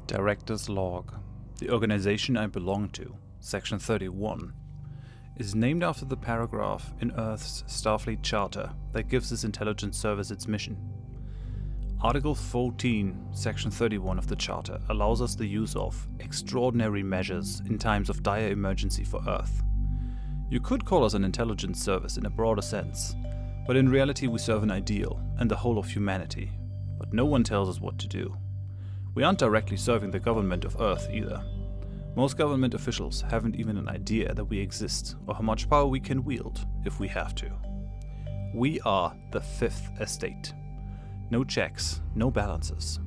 Director's Log. The organization I belong to, Section 31, is named after the paragraph in Earth's Starfleet Charter that gives this intelligence service its mission. Article 14, Section 31 of the Charter allows us the use of extraordinary measures in times of dire emergency for Earth. You could call us an intelligence service in a broader sense, but in reality we serve an ideal and the whole of humanity, but no one tells us what to do. We aren't directly serving the government of Earth either. Most government officials haven't even an idea that we exist or how much power we can wield if we have to. We are the Fifth Estate. No checks, no balances.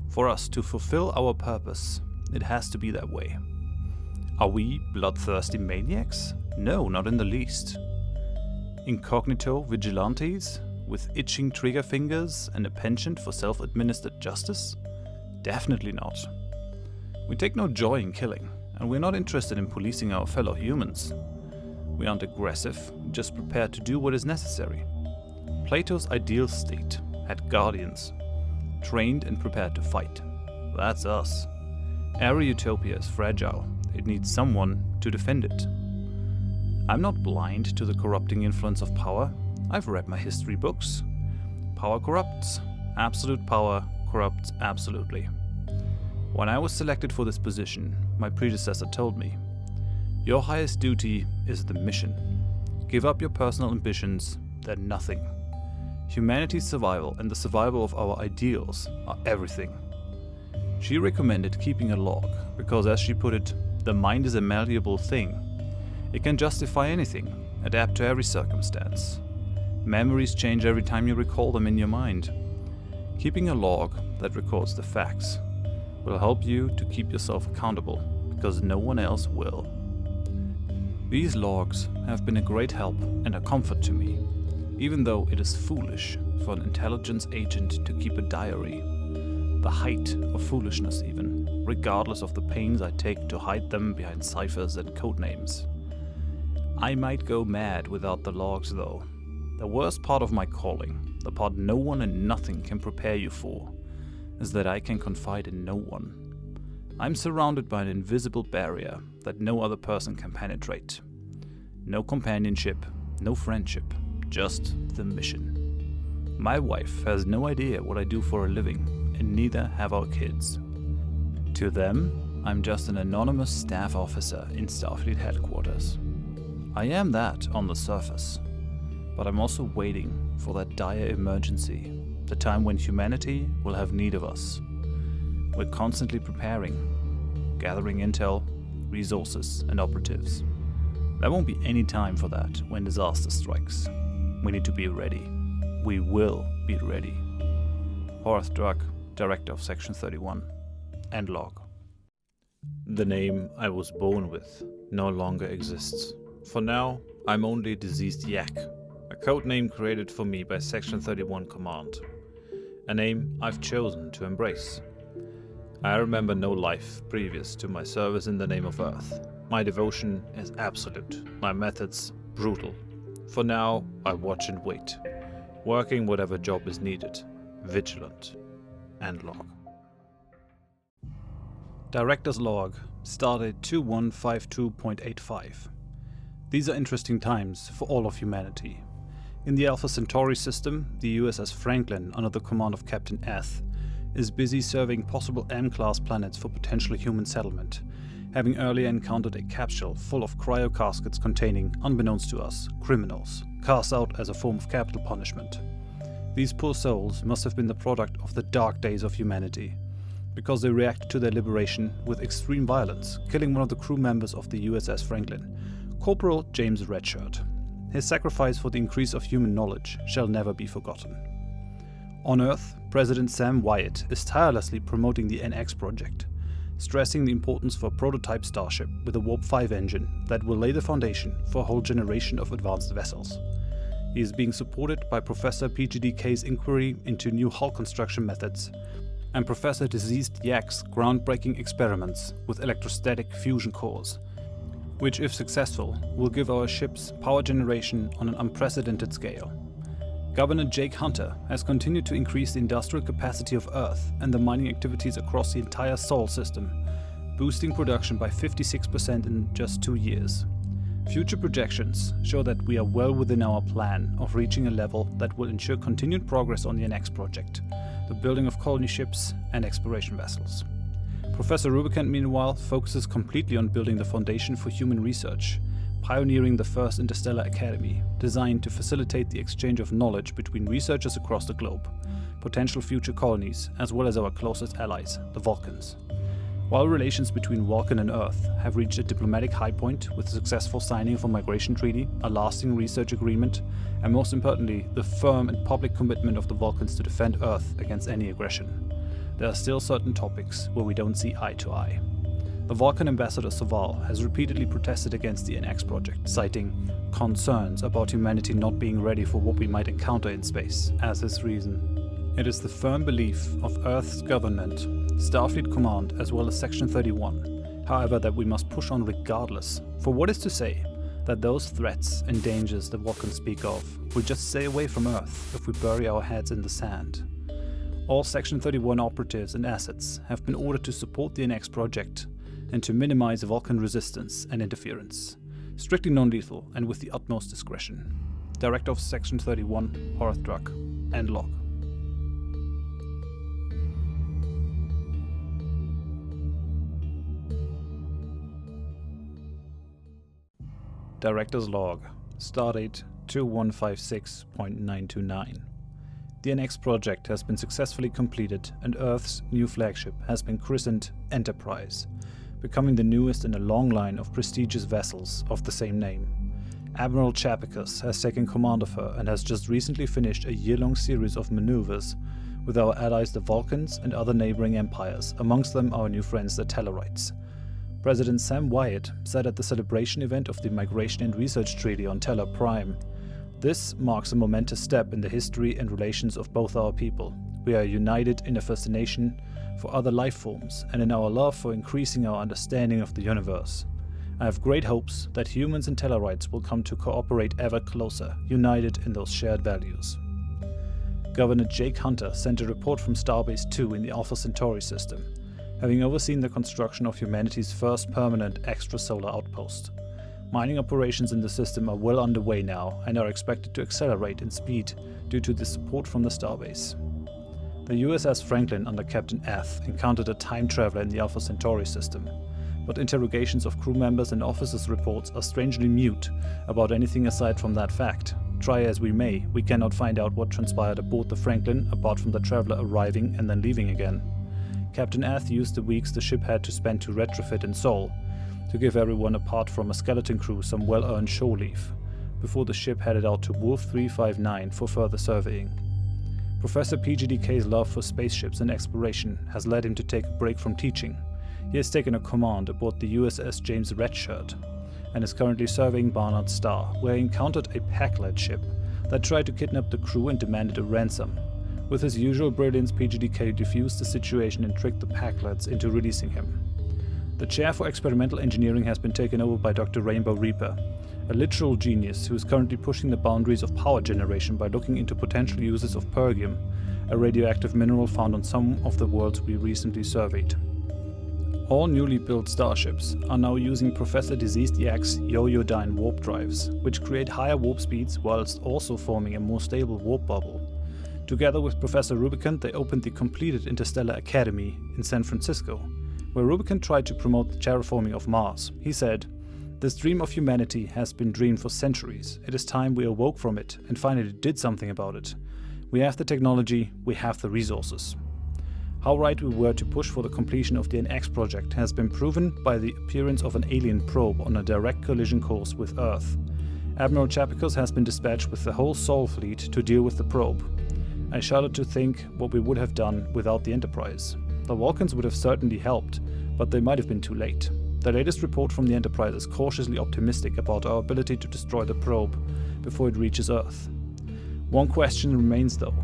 For us to fulfill our purpose, it has to be that way. Are we bloodthirsty maniacs? No, not in the least. Incognito vigilantes with itching trigger fingers and a penchant for self-administered justice? Definitely not. We take no joy in killing, and we're not interested in policing our fellow humans. We aren't aggressive, just prepared to do what is necessary. Plato's ideal state had guardians, trained and prepared to fight. That's us. Every utopia is fragile. It needs someone to defend it. I'm not blind to the corrupting influence of power. I've read my history books. Power corrupts. Absolute power corrupts absolutely. When I was selected for this position, my predecessor told me, "Your highest duty is the mission. Give up your personal ambitions, they're nothing. Humanity's survival and the survival of our ideals are everything." She recommended keeping a log because, as she put it, the mind is a malleable thing. It can justify anything, adapt to every circumstance. Memories change every time you recall them in your mind. Keeping a log that records the facts will help you to keep yourself accountable, because no one else will. These logs have been a great help and a comfort to me, even though it is foolish for an intelligence agent to keep a diary. The height of foolishness even, regardless of the pains I take to hide them behind ciphers and codenames. I might go mad without the logs though. The worst part of my calling, the part no one and nothing can prepare you for, is that I can confide in no one. I'm surrounded by an invisible barrier that no other person can penetrate. No companionship, no friendship, just the mission. My wife has no idea what I do for a living, and neither have our kids. To them, I'm just an anonymous staff officer in Starfleet headquarters. I am that on the surface, but I'm also waiting for that dire emergency, the time when humanity will have need of us. We're constantly preparing, gathering intel, resources, and operatives. There won't be any time for that when disaster strikes. We need to be ready. We will be ready. Horath Drak, Director of Section 31. End log. The name I was born with no longer exists. For now, I'm only Diseased Yak, a code name created for me by Section 31 Command. A name I've chosen to embrace. I remember no life previous to my service in the name of Earth. My devotion is absolute, my methods brutal. For now, I watch and wait, working whatever job is needed, vigilant. End log. Director's Log, Stardate 2152.85. These are interesting times for all of humanity. In the Alpha Centauri system, the USS Franklin, under the command of Captain Eth, is busy surveying possible M-class planets for potential human settlement, having earlier encountered a capsule full of cryo-caskets containing, unbeknownst to us, criminals, cast out as a form of capital punishment. These poor souls must have been the product of the dark days of humanity, because they reacted to their liberation with extreme violence, killing one of the crew members of the USS Franklin, Corporal James Redshirt. His sacrifice for the increase of human knowledge shall never be forgotten. On Earth, President Sam Wyatt is tirelessly promoting the NX project, stressing the importance for a prototype starship with a Warp 5 engine that will lay the foundation for a whole generation of advanced vessels. He is being supported by Professor PGDK's inquiry into new hull construction methods and Professor Diseased Yak's groundbreaking experiments with electrostatic fusion cores, which, if successful, will give our ships power generation on an unprecedented scale. Governor Jake Hunter has continued to increase the industrial capacity of Earth and the mining activities across the entire Sol system, boosting production by 56% in just 2 years. Future projections show that we are well within our plan of reaching a level that will ensure continued progress on the NX project, the building of colony ships and exploration vessels. Professor Rubicant, meanwhile, focuses completely on building the foundation for human research, pioneering the first interstellar academy, designed to facilitate the exchange of knowledge between researchers across the globe, potential future colonies, as well as our closest allies, the Vulcans. While relations between Vulcan and Earth have reached a diplomatic high point with the successful signing of a migration treaty, a lasting research agreement, and most importantly, the firm and public commitment of the Vulcans to defend Earth against any aggression, there are still certain topics where we don't see eye to eye. The Vulcan ambassador Saval has repeatedly protested against the NX project, citing concerns about humanity not being ready for what we might encounter in space as his reason. It is the firm belief of Earth's government, Starfleet Command, as well as Section 31, however, that we must push on regardless. For what is to say that those threats and dangers the Vulcans speak of will just stay away from Earth if we bury our heads in the sand? All Section 31 operatives and assets have been ordered to support the NX project and to minimize Vulcan resistance and interference, strictly non-lethal and with the utmost discretion. Director of Section 31, Horath Drak, and Log. Director's Log, Stardate 2156.929. The NX project has been successfully completed and Earth's new flagship has been christened Enterprise, becoming the newest in a long line of prestigious vessels of the same name. Admiral Chapicus has taken command of her and has just recently finished a year-long series of maneuvers with our allies the Vulcans and other neighboring empires, amongst them our new friends the Tellarites. President Sam Wyatt said at the celebration event of the Migration and Research Treaty on Tellar Prime, "This marks a momentous step in the history and relations of both our people. We are united in a fascination for other life forms and in our love for increasing our understanding of the universe. I have great hopes that humans and Tellarites will come to cooperate ever closer, united in those shared values." Governor Jake Hunter sent a report from Starbase 2 in the Alpha Centauri system, having overseen the construction of humanity's first permanent extrasolar outpost. Mining operations in the system are well underway now and are expected to accelerate in speed due to the support from the Starbase. The USS Franklin under Captain Ath encountered a time traveler in the Alpha Centauri system, but interrogations of crew members and officers' reports are strangely mute about anything aside from that fact. Try as we may, we cannot find out what transpired aboard the Franklin apart from the traveler arriving and then leaving again. Captain Ath used the weeks the ship had to spend to retrofit in Sol to give everyone apart from a skeleton crew some well-earned shore leave, before the ship headed out to Wolf 359 for further surveying. Professor PGDK's love for spaceships and exploration has led him to take a break from teaching. He has taken a command aboard the USS James Redshirt and is currently surveying Barnard Star, where he encountered a pack-led ship that tried to kidnap the crew and demanded a ransom. With his usual brilliance, PGDK defused the situation and tricked the pack-leds into releasing him. The chair for experimental engineering has been taken over by Dr. Rainbow Reaper, a literal genius who is currently pushing the boundaries of power generation by looking into potential uses of pergium, a radioactive mineral found on some of the worlds we recently surveyed. All newly built starships are now using Professor Diseased Yak's Yo-Yodyne warp drives, which create higher warp speeds whilst also forming a more stable warp bubble. Together with Professor Rubicant, they opened the completed Interstellar Academy in San Francisco, where Rubicant tried to promote the terraforming of Mars. He said, "This dream of humanity has been dreamed for centuries. It is time we awoke from it and finally did something about it. We have the technology, we have the resources." How right we were to push for the completion of the NX project has been proven by the appearance of an alien probe on a direct collision course with Earth. Admiral Chapicus has been dispatched with the whole Sol fleet to deal with the probe. I shudder to think what we would have done without the Enterprise. The Vulcans would have certainly helped, but they might have been too late. The latest report from the Enterprise is cautiously optimistic about our ability to destroy the probe before it reaches Earth. One question remains though.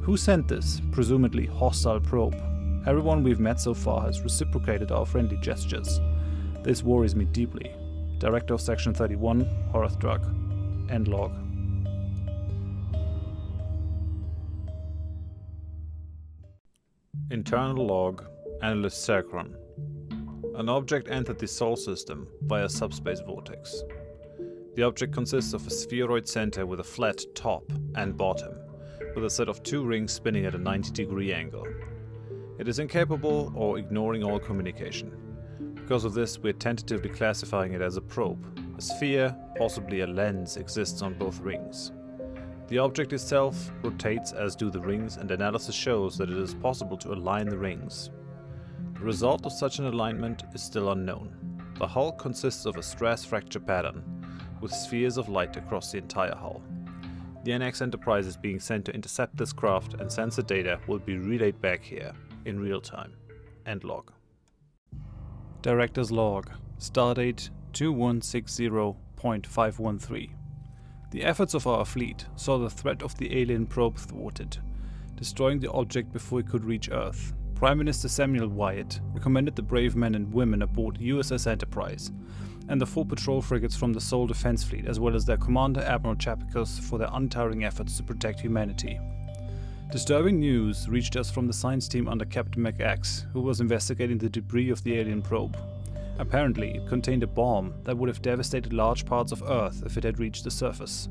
Who sent this, presumably hostile probe? Everyone we've met so far has reciprocated our friendly gestures. This worries me deeply. Director of Section 31, Horath Drak, End Log. Internal log, Analyst Sacron. An object entered the Sol system via subspace vortex. The object consists of a spheroid center with a flat top and bottom, with a set of 2 rings spinning at a 90-degree angle. It is incapable or ignoring all communication. Because of this, we're tentatively classifying it as a probe. A sphere, possibly a lens, exists on both rings. The object itself rotates as do the rings, and analysis shows that it is possible to align the rings. The result of such an alignment is still unknown. The hull consists of a stress fracture pattern, with spheres of light across the entire hull. The NX Enterprise is being sent to intercept this craft, and sensor data will be relayed back here, in real time. End log. Director's log, Stardate 2160.513. The efforts of our fleet saw the threat of the alien probe thwarted, destroying the object before it could reach Earth. Prime Minister Samuel Wyatt recommended the brave men and women aboard USS Enterprise and the 4 patrol frigates from the Sol Defense Fleet, as well as their commander Admiral Chapikos, for their untiring efforts to protect humanity. Disturbing news reached us from the science team under Captain McX, who was investigating the debris of the alien probe. Apparently, it contained a bomb that would have devastated large parts of Earth if it had reached the surface.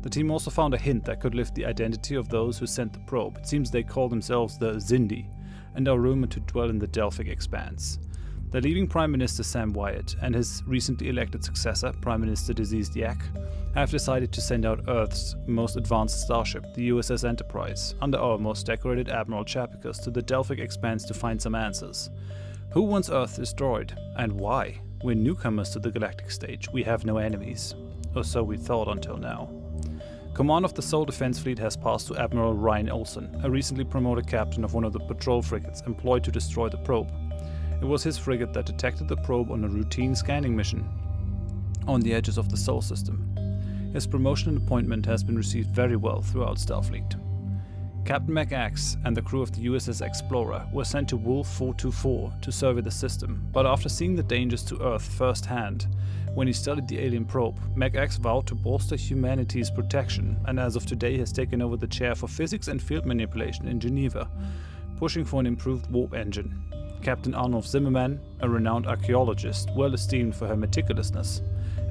The team also found a hint that could lift the identity of those who sent the probe. It seems they call themselves the Xindi, and are rumored to dwell in the Delphic Expanse. The leaving Prime Minister Sam Wyatt and his recently elected successor, Prime Minister Diseased Yak, have decided to send out Earth's most advanced starship, the USS Enterprise, under our most decorated Admiral Chapikos, to the Delphic Expanse to find some answers. Who wants Earth destroyed, and why? We're newcomers to the galactic stage, we have no enemies. Or so we thought until now. Command of the Sol Defense Fleet has passed to Admiral Ryan Olsen, a recently promoted captain of one of the patrol frigates employed to destroy the probe. It was his frigate that detected the probe on a routine scanning mission on the edges of the Sol system. His promotion and appointment has been received very well throughout Starfleet. Captain McAxe and the crew of the USS Explorer were sent to Wolf 424 to survey the system, but after seeing the dangers to Earth firsthand, when he studied the alien probe, McAxe vowed to bolster humanity's protection, and as of today has taken over the chair for physics and field manipulation in Geneva, pushing for an improved warp engine. Captain Arnulf Zimmerman, a renowned archaeologist well esteemed for her meticulousness,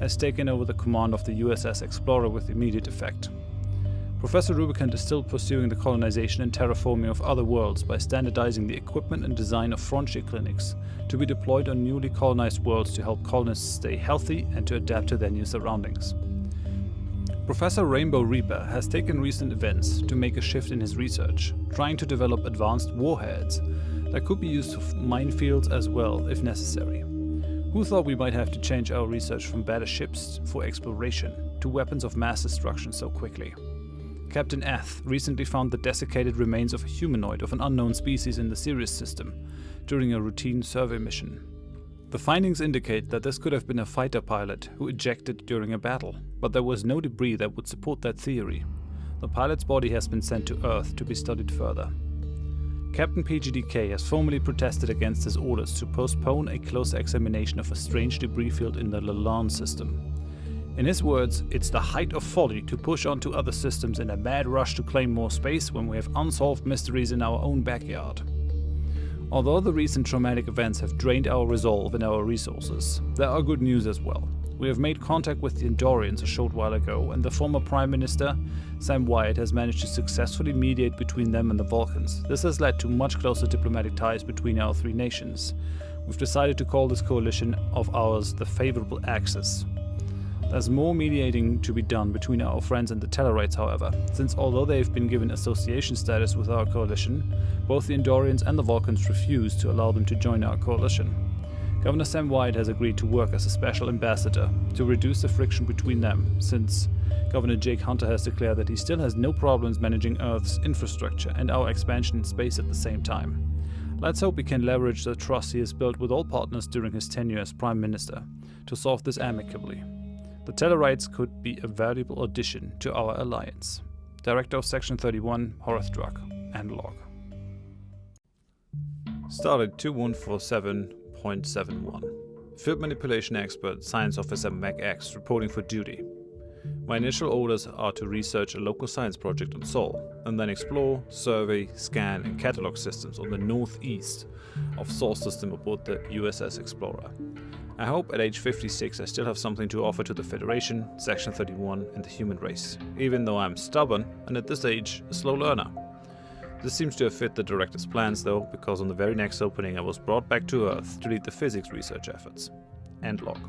has taken over the command of the USS Explorer with immediate effect. Professor Rubicant is still pursuing the colonization and terraforming of other worlds by standardizing the equipment and design of frontier clinics to be deployed on newly colonized worlds to help colonists stay healthy and to adapt to their new surroundings. Professor Rainbow Reaper has taken recent events to make a shift in his research, trying to develop advanced warheads that could be used for minefields as well if necessary. Who thought we might have to change our research from battleships for exploration to weapons of mass destruction so quickly? Captain Ath recently found the desiccated remains of a humanoid of an unknown species in the Sirius system during a routine survey mission. The findings indicate that this could have been a fighter pilot who ejected during a battle, but there was no debris that would support that theory. The pilot's body has been sent to Earth to be studied further. Captain PGDK has formally protested against his orders to postpone a closer examination of a strange debris field in the Lalande system. In his words, it's the height of folly to push on to other systems in a mad rush to claim more space when we have unsolved mysteries in our own backyard. Although the recent traumatic events have drained our resolve and our resources, there are good news as well. We have made contact with the Andorians a short while ago, and the former Prime Minister, Sam Wyatt, has managed to successfully mediate between them and the Vulcans. This has led to much closer diplomatic ties between our 3 nations. We've decided to call this coalition of ours the Favorable Axis. There's more mediating to be done between our friends and the Tellarites, however, since although they've been given association status with our coalition, both the Andorians and the Vulcans refuse to allow them to join our coalition. Governor Sam Wyatt has agreed to work as a special ambassador to reduce the friction between them, since Governor Jake Hunter has declared that he still has no problems managing Earth's infrastructure and our expansion in space at the same time. Let's hope he can leverage the trust he has built with all partners during his tenure as Prime Minister to solve this amicably. The Tellarites could be a valuable addition to our alliance. Director of Section 31, Horath Drak, and log. Stardate 2147.71. Field manipulation expert, Science Officer MacX reporting for duty. My initial orders are to research a local science project on Sol, and then explore, survey, scan and catalog systems on the northeast of Sol system aboard the USS Explorer. I hope at age 56 I still have something to offer to the Federation, Section 31 and the human race, even though I'm stubborn and at this age a slow learner. This seems to have fit the Director's plans though, because on the very next opening I was brought back to Earth to lead the physics research efforts. End log.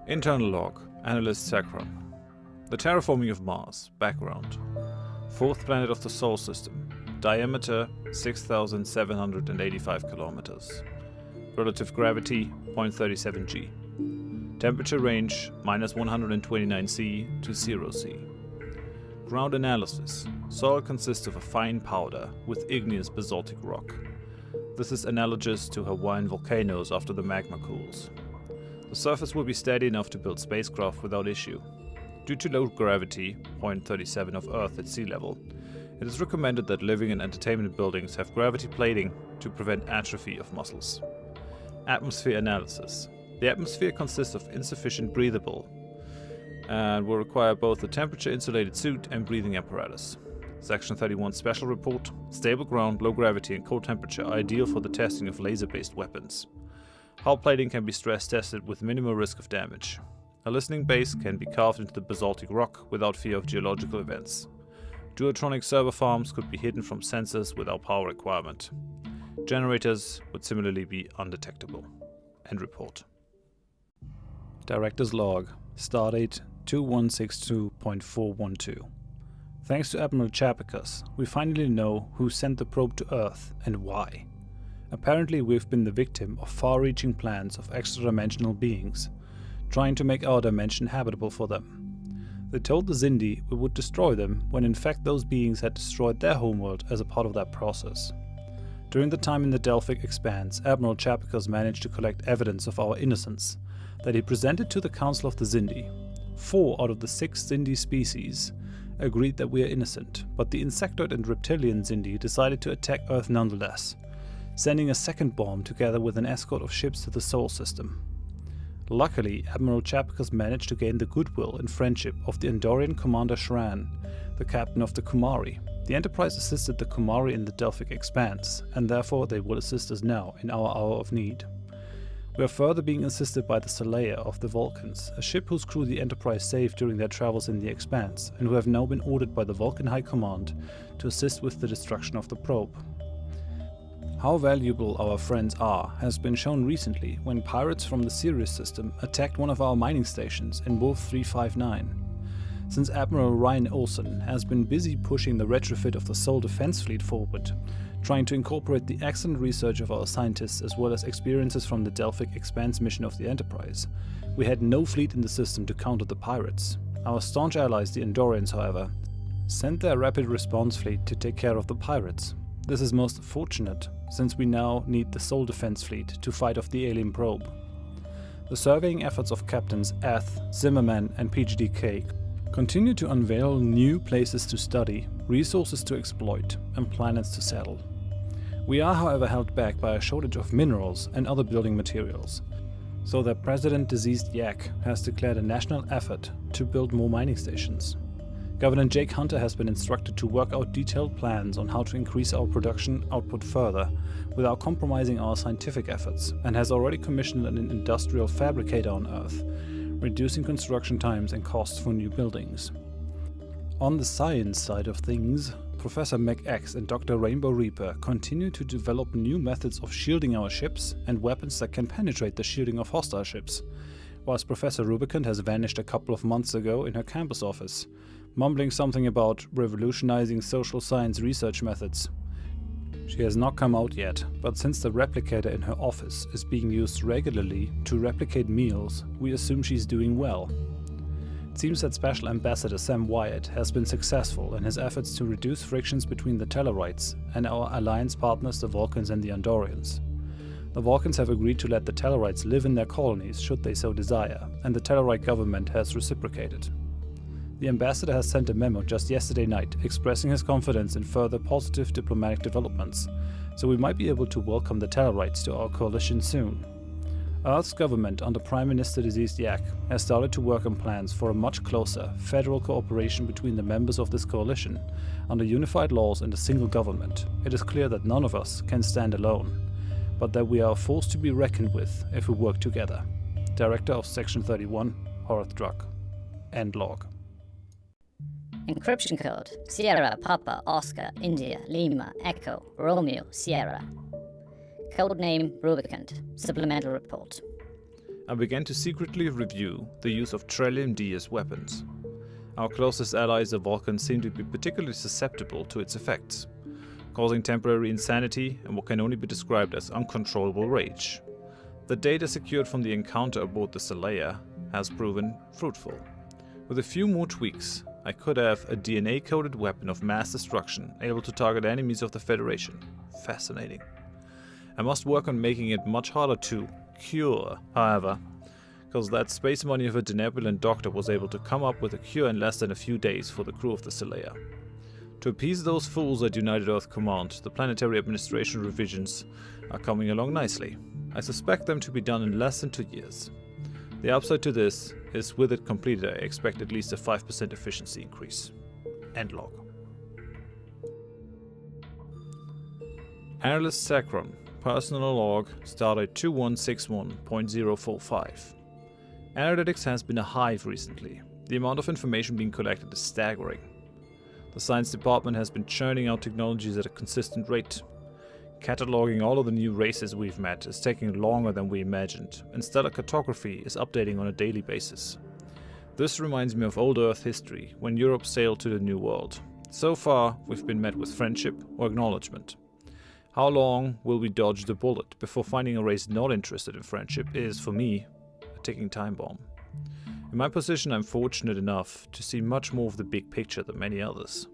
Internal log, Analyst Sacron. The terraforming of Mars, background. 4th planet of the Sol system, diameter 6,785 kilometers. Relative gravity 0.37 g. Temperature range -129 C to 0 C. Ground analysis. Sol consists of a fine powder with igneous basaltic rock. This is analogous to Hawaiian volcanoes after the magma cools. The surface will be steady enough to build spacecraft without issue. Due to low gravity, 0.37 of Earth at sea level, it is recommended that living and entertainment buildings have gravity plating to prevent atrophy of muscles. Atmosphere analysis. The atmosphere consists of insufficient breathable and will require both a temperature-insulated suit and breathing apparatus. Section 31 Special Report. Stable ground, low gravity and cold temperature are ideal for the testing of laser-based weapons. Hull plating can be stress tested with minimal risk of damage. A listening base can be carved into the basaltic rock without fear of geological events. Duotronic server farms could be hidden from sensors without power requirement. Generators would similarly be undetectable. End report. Director's log, Stardate 2162.412. Thanks to Admiral Chapicus, we finally know who sent the probe to Earth and why. Apparently we've been the victim of far-reaching plans of extra-dimensional beings, trying to make our dimension habitable for them. They told the Xindi we would destroy them, when in fact those beings had destroyed their homeworld as a part of that process. During the time in the Delphic Expanse, Admiral Chapicus managed to collect evidence of our innocence, that he presented to the Council of the Xindi. 4 out of the 6 Xindi species agreed that we are innocent, but the insectoid and reptilian Xindi decided to attack Earth nonetheless, sending a second bomb together with an escort of ships to the Sol system. Luckily, Admiral Chapicus managed to gain the goodwill and friendship of the Andorian Commander Shran, the captain of the Kumari. The Enterprise assisted the Kumari in the Delphic Expanse, and therefore they will assist us now in our hour of need. We are further being assisted by the Stellaris of the Vulcans, a ship whose crew the Enterprise saved during their travels in the Expanse, and who have now been ordered by the Vulcan High Command to assist with the destruction of the probe. How valuable our friends are has been shown recently when pirates from the Sirius system attacked one of our mining stations in Wolf 359. Since Admiral Ryan Olsen has been busy pushing the retrofit of the Sol defense fleet forward, trying to incorporate the excellent research of our scientists as well as experiences from the Delphic Expanse mission of the Enterprise, we had no fleet in the system to counter the pirates. Our staunch allies, the Andorians, however, sent their rapid response fleet to take care of the pirates. This is most fortunate, since we now need the Sol defense fleet to fight off the alien probe. The surveying efforts of Captains Ath, Zimmerman and PGDK continue to unveil new places to study, resources to exploit, and planets to settle. We are, however, held back by a shortage of minerals and other building materials, so that President Diseased Yak has declared a national effort to build more mining stations. Governor Jake Hunter has been instructed to work out detailed plans on how to increase our production output further without compromising our scientific efforts, and has already commissioned an industrial fabricator on Earth, reducing construction times and costs for new buildings. On the science side of things, Professor McX and Dr. Rainbow Reaper continue to develop new methods of shielding our ships and weapons that can penetrate the shielding of hostile ships, whilst Professor Rubicant has vanished a couple of months ago in her campus office, mumbling something about revolutionizing social science research methods. She has not come out yet, but since the replicator in her office is being used regularly to replicate meals, we assume she's doing well. It seems that Special Ambassador Sam Wyatt has been successful in his efforts to reduce frictions between the Tellarites and our alliance partners, the Vulcans and the Andorians. The Vulcans have agreed to let the Tellarites live in their colonies should they so desire, and the Tellarite government has reciprocated. The ambassador has sent a memo just yesterday night expressing his confidence in further positive diplomatic developments, so we might be able to welcome the Tellarites to our coalition soon. Earth's government under Prime Minister deceased Yak has started to work on plans for a much closer federal cooperation between the members of this coalition under unified laws and a single government. It is clear that none of us can stand alone, but that we are a force to be reckoned with if we work together. Director of Section 31, Horath Drak. End log. Encryption code Sierra Papa Oscar India Lima Echo Romeo Sierra. Codename Rubicant. Supplemental report. I began to secretly review the use of Trillium-D as weapons. Our closest allies, the Vulcans, seem to be particularly susceptible to its effects, causing temporary insanity and what can only be described as uncontrollable rage. The data secured from the encounter aboard the Tellar has proven fruitful. With a few more tweaks, I could have a DNA-coded weapon of mass destruction able to target enemies of the Federation. Fascinating. I must work on making it much harder to cure, however, because that space money of a benevolent doctor was able to come up with a cure in less than a few days for the crew of the Tellar. To appease those fools at United Earth Command, the planetary administration revisions are coming along nicely. I suspect them to be done in less than 2 years. The upside to this is with it completed I expect at least a 5% efficiency increase. End log. Airless Sacrum. Personal log Stardate 2161.045. Aeronautics has been a hive recently. The amount of information being collected is staggering. The science department has been churning out technologies at a consistent rate. Cataloging all of the new races we've met is taking longer than we imagined, and stellar cartography is updating on a daily basis. This reminds me of old Earth history, when Europe sailed to the New World. So far, we've been met with friendship or acknowledgement. How long will we dodge the bullet before finding a race not interested in friendship is, for me, a ticking time bomb. In my position, I'm fortunate enough to see much more of the big picture than many others.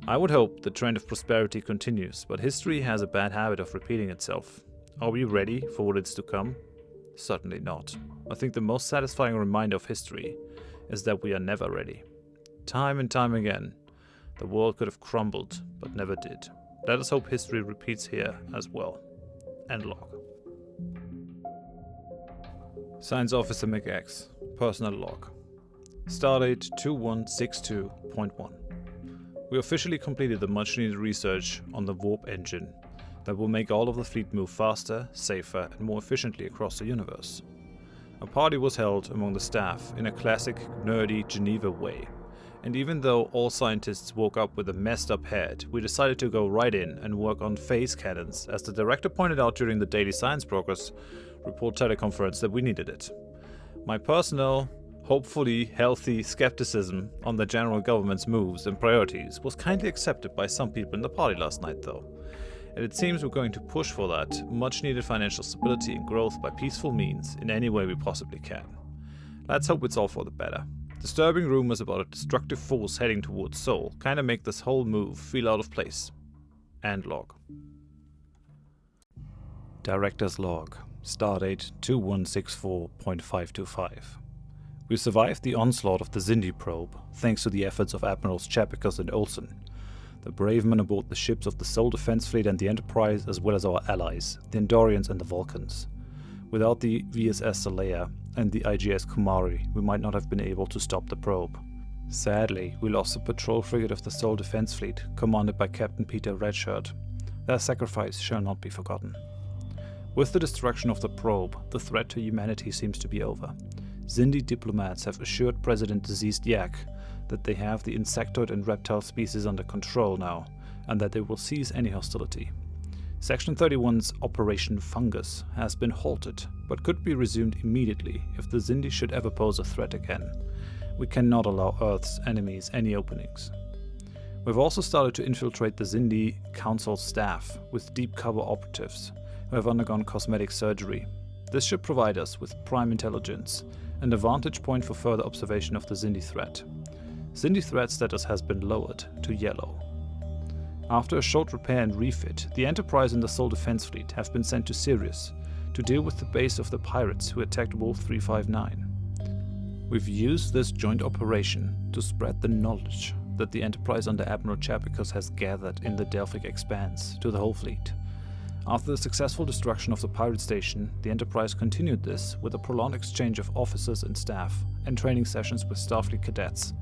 I would hope the trend of prosperity continues, but history has a bad habit of repeating itself. Are we ready for what is to come? Certainly not. I think the most satisfying reminder of history is that we are never ready. Time and time again, the world could have crumbled, but never did. Let us hope history repeats here as well. End log. Science Officer McX. Personal log. Stardate 2162.1. We officially completed the much-needed research on the warp engine that will make all of the fleet move faster, safer, and more efficiently across the universe. A party was held among the staff in a classic, nerdy Geneva way. And even though all scientists woke up with a messed up head, we decided to go right in and work on phase cannons, as the director pointed out during the Daily Science Progress report teleconference that we needed it. My personal, hopefully healthy skepticism on the general government's moves and priorities was kindly accepted by some people in the party last night though. And it seems we're going to push for that much needed financial stability and growth by peaceful means in any way we possibly can. Let's hope it's all for the better. Disturbing rumors about a destructive force heading towards Sol kinda make this whole move feel out of place. End log. Director's log. Stardate 2164.525. We survived the onslaught of the Xindi probe, thanks to the efforts of Admirals Chapekos and Olsen, the brave men aboard the ships of the Sol Defense Fleet and the Enterprise, as well as our allies, the Andorians and the Vulcans. Without the VSS Tellar and the IGS Kumari, we might not have been able to stop the probe. Sadly, we lost the patrol frigate of the Sol Defense Fleet, commanded by Captain Peter Redshirt. Their sacrifice shall not be forgotten. With the destruction of the probe, the threat to humanity seems to be over. Xindi diplomats have assured President deceased Yak that they have the insectoid and reptile species under control now, and that they will cease any hostility. Section 31's Operation Fungus has been halted, but could be resumed immediately if the Xindi should ever pose a threat again. We cannot allow Earth's enemies any openings. We've also started to infiltrate the Xindi Council staff with deep cover operatives who have undergone cosmetic surgery. This should provide us with prime intelligence and a vantage point for further observation of the Xindi threat. Xindi threat status has been lowered to yellow. After a short repair and refit, the Enterprise and the Sol Defense Fleet have been sent to Sirius to deal with the base of the pirates who attacked Wolf 359. We've used this joint operation to spread the knowledge that the Enterprise under Admiral Chapekos has gathered in the Delphic Expanse to the whole fleet. After the successful destruction of the pirate station, the Enterprise continued this with a prolonged exchange of officers and staff, and training sessions with Starfleet cadets.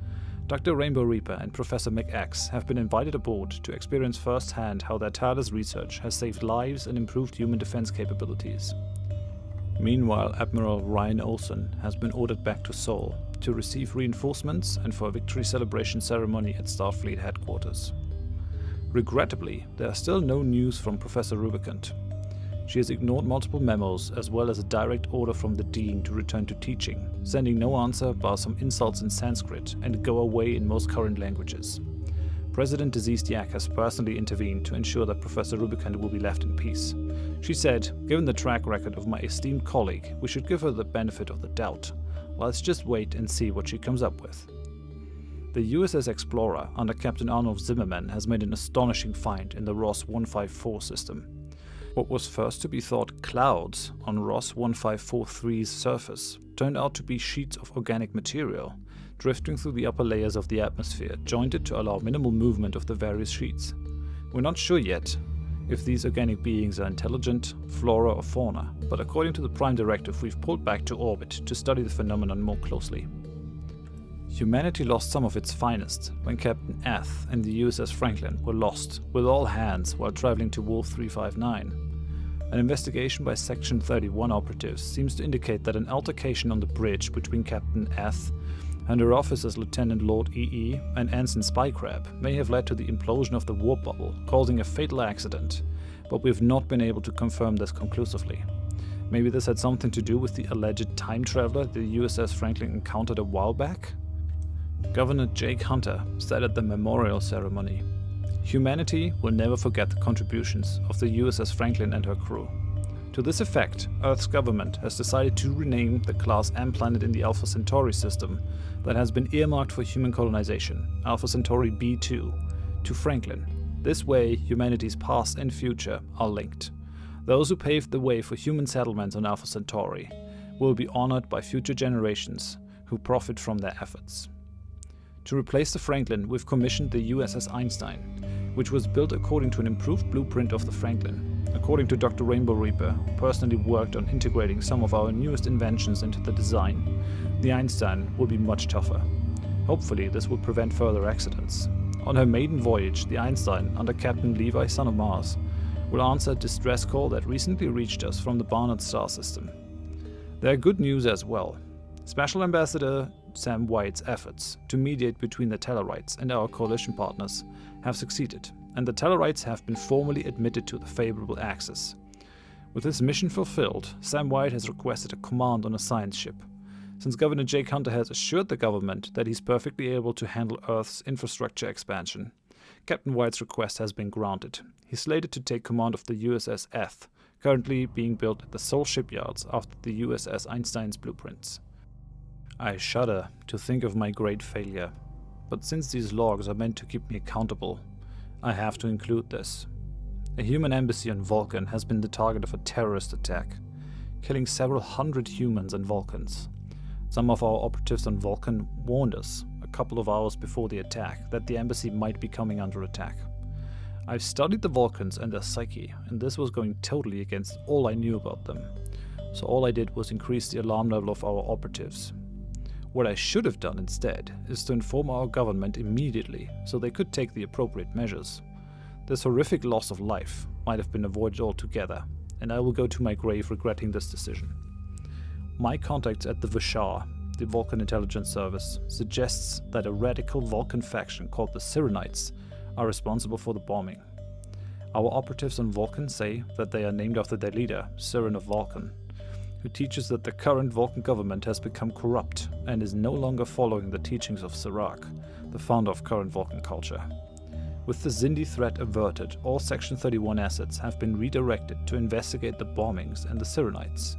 Dr. Rainbow Reaper and Professor McX have been invited aboard to experience firsthand how their tireless research has saved lives and improved human defense capabilities. Meanwhile, Admiral Ryan Olsen has been ordered back to Seoul to receive reinforcements and for a victory celebration ceremony at Starfleet headquarters. Regrettably, there are still no news from Professor Rubicant. She has ignored multiple memos as well as a direct order from the Dean to return to teaching, sending no answer bar some insults in Sanskrit and go away in most current languages. President Deceased Yak has personally intervened to ensure that Professor Rubicant will be left in peace. She said, given the track record of my esteemed colleague, we should give her the benefit of the doubt. Let's just wait and see what she comes up with. The USS Explorer under Captain Arnold Zimmerman has made an astonishing find in the Ross 154 system. What was first to be thought clouds on Ross 1543's surface turned out to be sheets of organic material, drifting through the upper layers of the atmosphere, jointed to allow minimal movement of the various sheets. We're not sure yet if these organic beings are intelligent, flora or fauna, but according to the Prime Directive, we've pulled back to orbit to study the phenomenon more closely. Humanity lost some of its finest when Captain Ath and the USS Franklin were lost with all hands while traveling to Wolf 359. An investigation by Section 31 operatives seems to indicate that an altercation on the bridge between Captain Ath and her officers Lieutenant Lord E.E. and Ensign Spycrab may have led to the implosion of the warp bubble, causing a fatal accident, but we have not been able to confirm this conclusively. Maybe this had something to do with the alleged time traveler the USS Franklin encountered a while back? Governor Jake Hunter said at the memorial ceremony, "Humanity will never forget the contributions of the USS Franklin and her crew. To this effect, Earth's government has decided to rename the Class M planet in the Alpha Centauri system that has been earmarked for human colonization, Alpha Centauri B2, to Franklin. This way, humanity's past and future are linked. Those who paved the way for human settlements on Alpha Centauri will be honored by future generations who profit from their efforts." To replace the Franklin, we've commissioned the USS Einstein, which was built according to an improved blueprint of the Franklin. According to Dr. Rainbow Reaper, who personally worked on integrating some of our newest inventions into the design, the Einstein will be much tougher. Hopefully, this will prevent further accidents. On her maiden voyage, the Einstein, under Captain Levi, son of Mars, will answer a distress call that recently reached us from the Barnard star system. There are good news as well. Special Ambassador Sam White's efforts to mediate between the Tellarites and our coalition partners have succeeded, and the Tellarites have been formally admitted to the favorable axis. With this mission fulfilled, Sam White has requested a command on a science ship. Since Governor Jake Hunter has assured the government that he's perfectly able to handle Earth's infrastructure expansion, Captain White's request has been granted. He's slated to take command of the USS Eth, currently being built at the Seoul shipyards after the USS Einstein's blueprints. I shudder to think of my great failure, but since these logs are meant to keep me accountable, I have to include this. A human embassy on Vulcan has been the target of a terrorist attack, killing several hundred humans and Vulcans. Some of our operatives on Vulcan warned us, a couple of hours before the attack, that the embassy might be coming under attack. I've studied the Vulcans and their psyche, and this was going totally against all I knew about them, so all I did was increase the alarm level of our operatives. What I should have done instead is to inform our government immediately so they could take the appropriate measures. This horrific loss of life might have been avoided altogether, and I will go to my grave regretting this decision. My contacts at the Vishar, the Vulcan Intelligence Service, suggests that a radical Vulcan faction called the Cyrenites are responsible for the bombing. Our operatives on Vulcan say that they are named after their leader, Cyrin of Vulcan, who teaches that the current Vulcan government has become corrupt and is no longer following the teachings of Serac, the founder of current Vulcan culture. With the Xindi threat averted, all Section 31 assets have been redirected to investigate the bombings and the Cyrenites.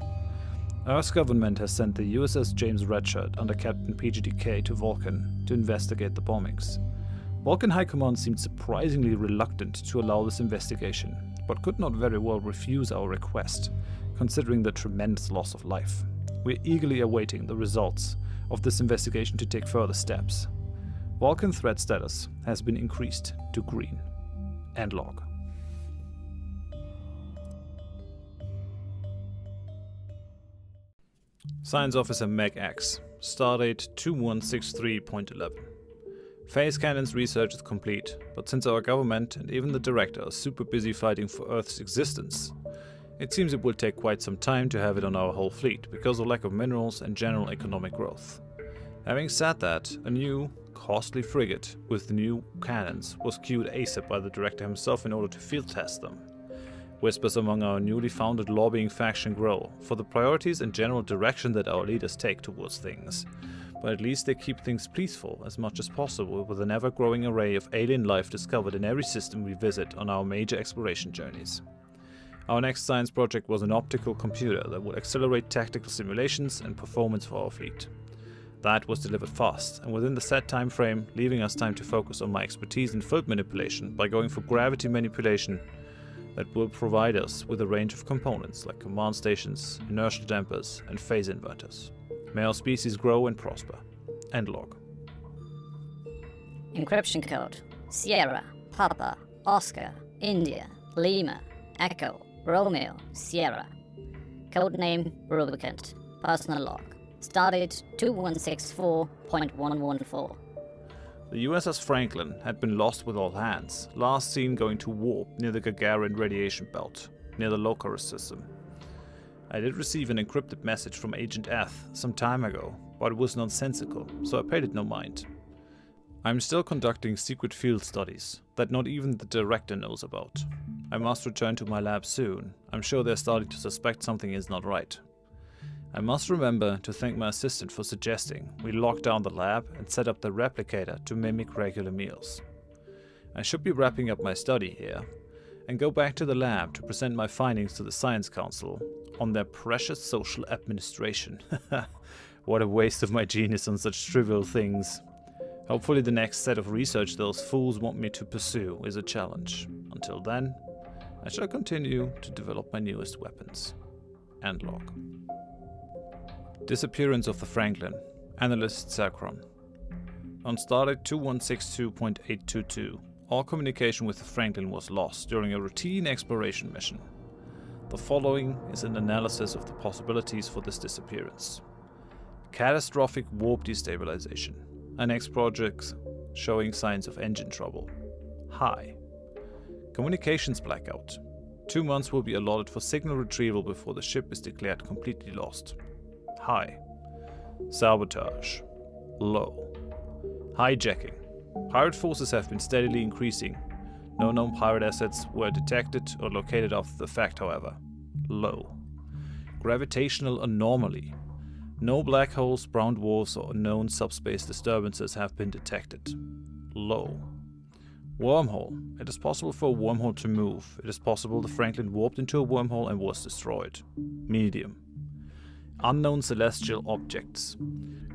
Earth's government has sent the USS James Redshirt under Captain PGDK to Vulcan to investigate the bombings. Vulcan High Command seemed surprisingly reluctant to allow this investigation, but could not very well refuse our request, considering the tremendous loss of life. We're eagerly awaiting the results of this investigation to take further steps. Vulcan threat status has been increased to green. End log. Science Officer Meg X, Stardate 2163.11. Phase Cannon's research is complete, but since our government and even the Director are super busy fighting for Earth's existence, it seems it will take quite some time to have it on our whole fleet because of lack of minerals and general economic growth. Having said that, a new, costly frigate with new cannons was queued ASAP by the Director himself in order to field test them. Whispers among our newly founded lobbying faction grow for the priorities and general direction that our leaders take towards things, but at least they keep things peaceful as much as possible with an ever-growing array of alien life discovered in every system we visit on our major exploration journeys. Our next science project was an optical computer that would accelerate tactical simulations and performance for our fleet. That was delivered fast and within the set time frame, leaving us time to focus on my expertise in field manipulation by going for gravity manipulation that will provide us with a range of components like command stations, inertial dampers, and phase inverters. May our species grow and prosper. End log. Encryption code: Sierra, Papa, Oscar, India, Lima, Echo, Romeo, Sierra. Codename Rubicant. Personal log. Stardate 2164.114. The USS Franklin had been lost with all hands, last seen going to warp near the Gagarin radiation belt, near the Locarus system. I did receive an encrypted message from Agent F some time ago, but it was nonsensical, so I paid it no mind. I'm still conducting secret field studies that not even the Director knows about. I must return to my lab soon. I'm sure they're starting to suspect something is not right. I must remember to thank my assistant for suggesting we lock down the lab and set up the replicator to mimic regular meals. I should be wrapping up my study here and go back to the lab to present my findings to the Science Council on their precious social administration. What a waste of my genius on such trivial things. Hopefully the next set of research those fools want me to pursue is a challenge. Until then, I shall continue to develop my newest weapons. End log. Disappearance of the Franklin. Analyst Sacron. On Stardate 2162.822, all communication with the Franklin was lost during a routine exploration mission. The following is an analysis of the possibilities for this disappearance. Catastrophic warp destabilization. An X-project showing signs of engine trouble. High. Communications blackout. 2 months will be allotted for signal retrieval before the ship is declared completely lost. High. Sabotage. Low. Hijacking. Pirate forces have been steadily increasing. No known pirate assets were detected or located after the fact, however. Low. Gravitational anomaly. No black holes, brown dwarfs, or unknown subspace disturbances have been detected. Low. Wormhole. It is possible for a wormhole to move. It is possible the Franklin warped into a wormhole and was destroyed. Medium. Unknown celestial objects.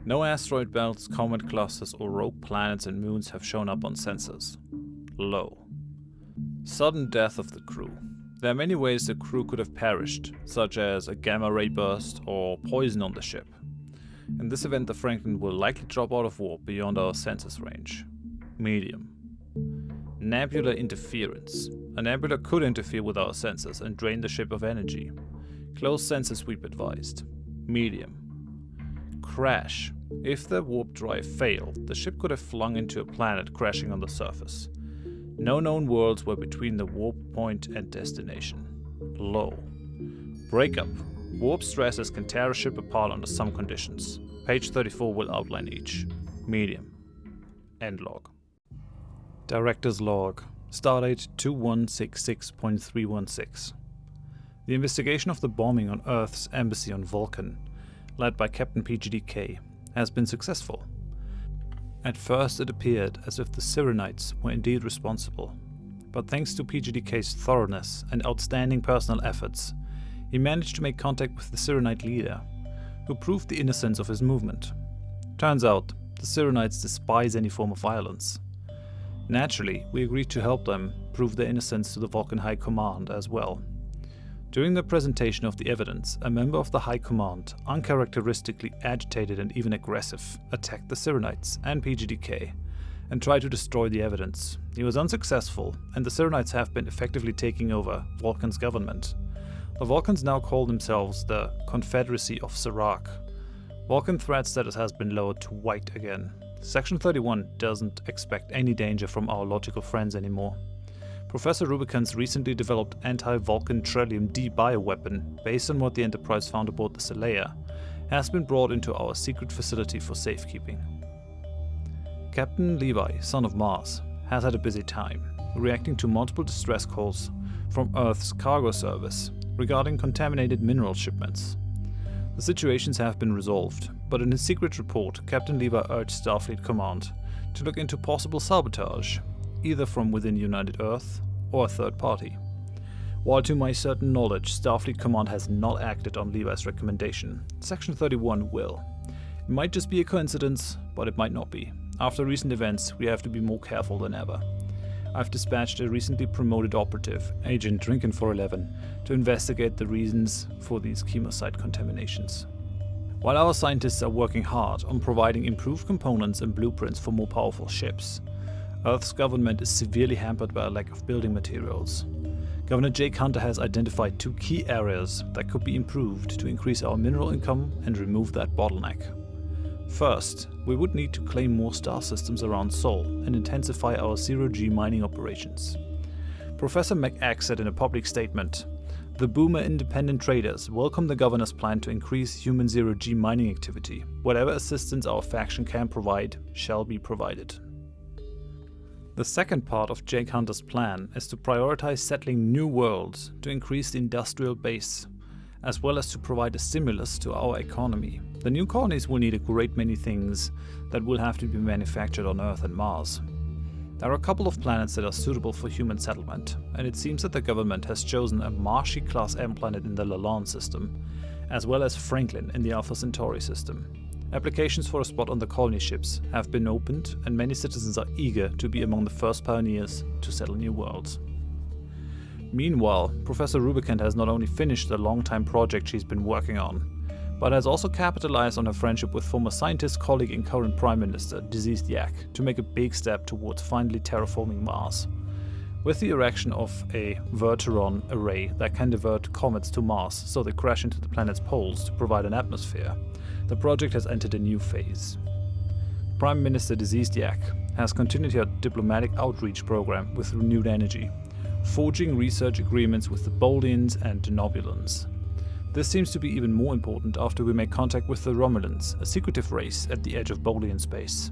No asteroid belts, comet clusters, or rogue planets and moons have shown up on sensors. Low. Sudden death of the crew. There are many ways the crew could have perished, such as a gamma ray burst or poison on the ship. In this event, the Franklin will likely drop out of warp beyond our sensors range. Medium. Nebular interference. A nebula could interfere with our sensors and drain the ship of energy. Close sensor sweep advised. Medium. Crash. If the warp drive failed, the ship could have flung into a planet, crashing on the surface. No known worlds were between the warp point and destination. Low. Breakup. Warp stresses can tear a ship apart under some conditions. Page 34 will outline each. Medium. End log. Director's log. Stardate 2166.316. The investigation of the bombing on Earth's embassy on Vulcan, led by Captain PGDK, has been successful. At first it appeared as if the Cyrenites were indeed responsible, but thanks to PGDK's thoroughness and outstanding personal efforts, he managed to make contact with the Cyrenite leader, who proved the innocence of his movement. Turns out, the Cyrenites despise any form of violence. Naturally, we agreed to help them prove their innocence to the Vulcan High Command as well. During the presentation of the evidence, a member of the High Command, uncharacteristically agitated and even aggressive, attacked the Cyrenites and PGDK and tried to destroy the evidence. He was unsuccessful, and the Cyrenites have been effectively taking over Vulcan's government. The Vulcans now call themselves the Confederacy of Serac, Vulcan threat status has been lowered to white again. Section 31 doesn't expect any danger from our logical friends anymore. Professor Rubicant's recently developed anti-Vulcan Trillium-D bioweapon, based on what the Enterprise found aboard the Stellaris, has been brought into our secret facility for safekeeping. Captain Levi, son of Mars, has had a busy time, reacting to multiple distress calls from Earth's cargo service regarding contaminated mineral shipments. The situations have been resolved, but in his secret report, Captain Levi urged Starfleet Command to look into possible sabotage, either from within United Earth or a third party. While to my certain knowledge, Starfleet Command has not acted on Levi's recommendation, Section 31 will. It might just be a coincidence, but it might not be. After recent events, we have to be more careful than ever. I've dispatched a recently promoted operative, Agent Drinkin411, to investigate the reasons for these chemosite contaminations. While our scientists are working hard on providing improved components and blueprints for more powerful ships, Earth's government is severely hampered by a lack of building materials. Governor Jake Hunter has identified 2 key areas that could be improved to increase our mineral income and remove that bottleneck. First, we would need to claim more star systems around Sol and intensify our zero-G mining operations. Professor McAx said in a public statement, "The Boomer independent traders welcome the governor's plan to increase human zero-G mining activity. Whatever assistance our faction can provide shall be provided." The second part of Jake Hunter's plan is to prioritize settling new worlds to increase the industrial base, as well as to provide a stimulus to our economy. The new colonies will need a great many things that will have to be manufactured on Earth and Mars. There are a couple of planets that are suitable for human settlement, and it seems that the government has chosen a Marshy Class M planet in the Lalande system, as well as Franklin in the Alpha Centauri system. Applications for a spot on the colony ships have been opened, and many citizens are eager to be among the first pioneers to settle new worlds. Meanwhile, Professor Rubicant has not only finished the long-time project she's been working on, but has also capitalized on her friendship with former scientist, colleague and current Prime Minister, Deceased Yak, to make a big step towards finally terraforming Mars. With the erection of a Verteron array that can divert comets to Mars so they crash into the planet's poles to provide an atmosphere, the project has entered a new phase. Prime Minister Deceased Yak has continued her diplomatic outreach program with renewed energy, forging research agreements with the Bolians and Denobulans. This seems to be even more important after we make contact with the Romulans, a secretive race at the edge of Bolian space.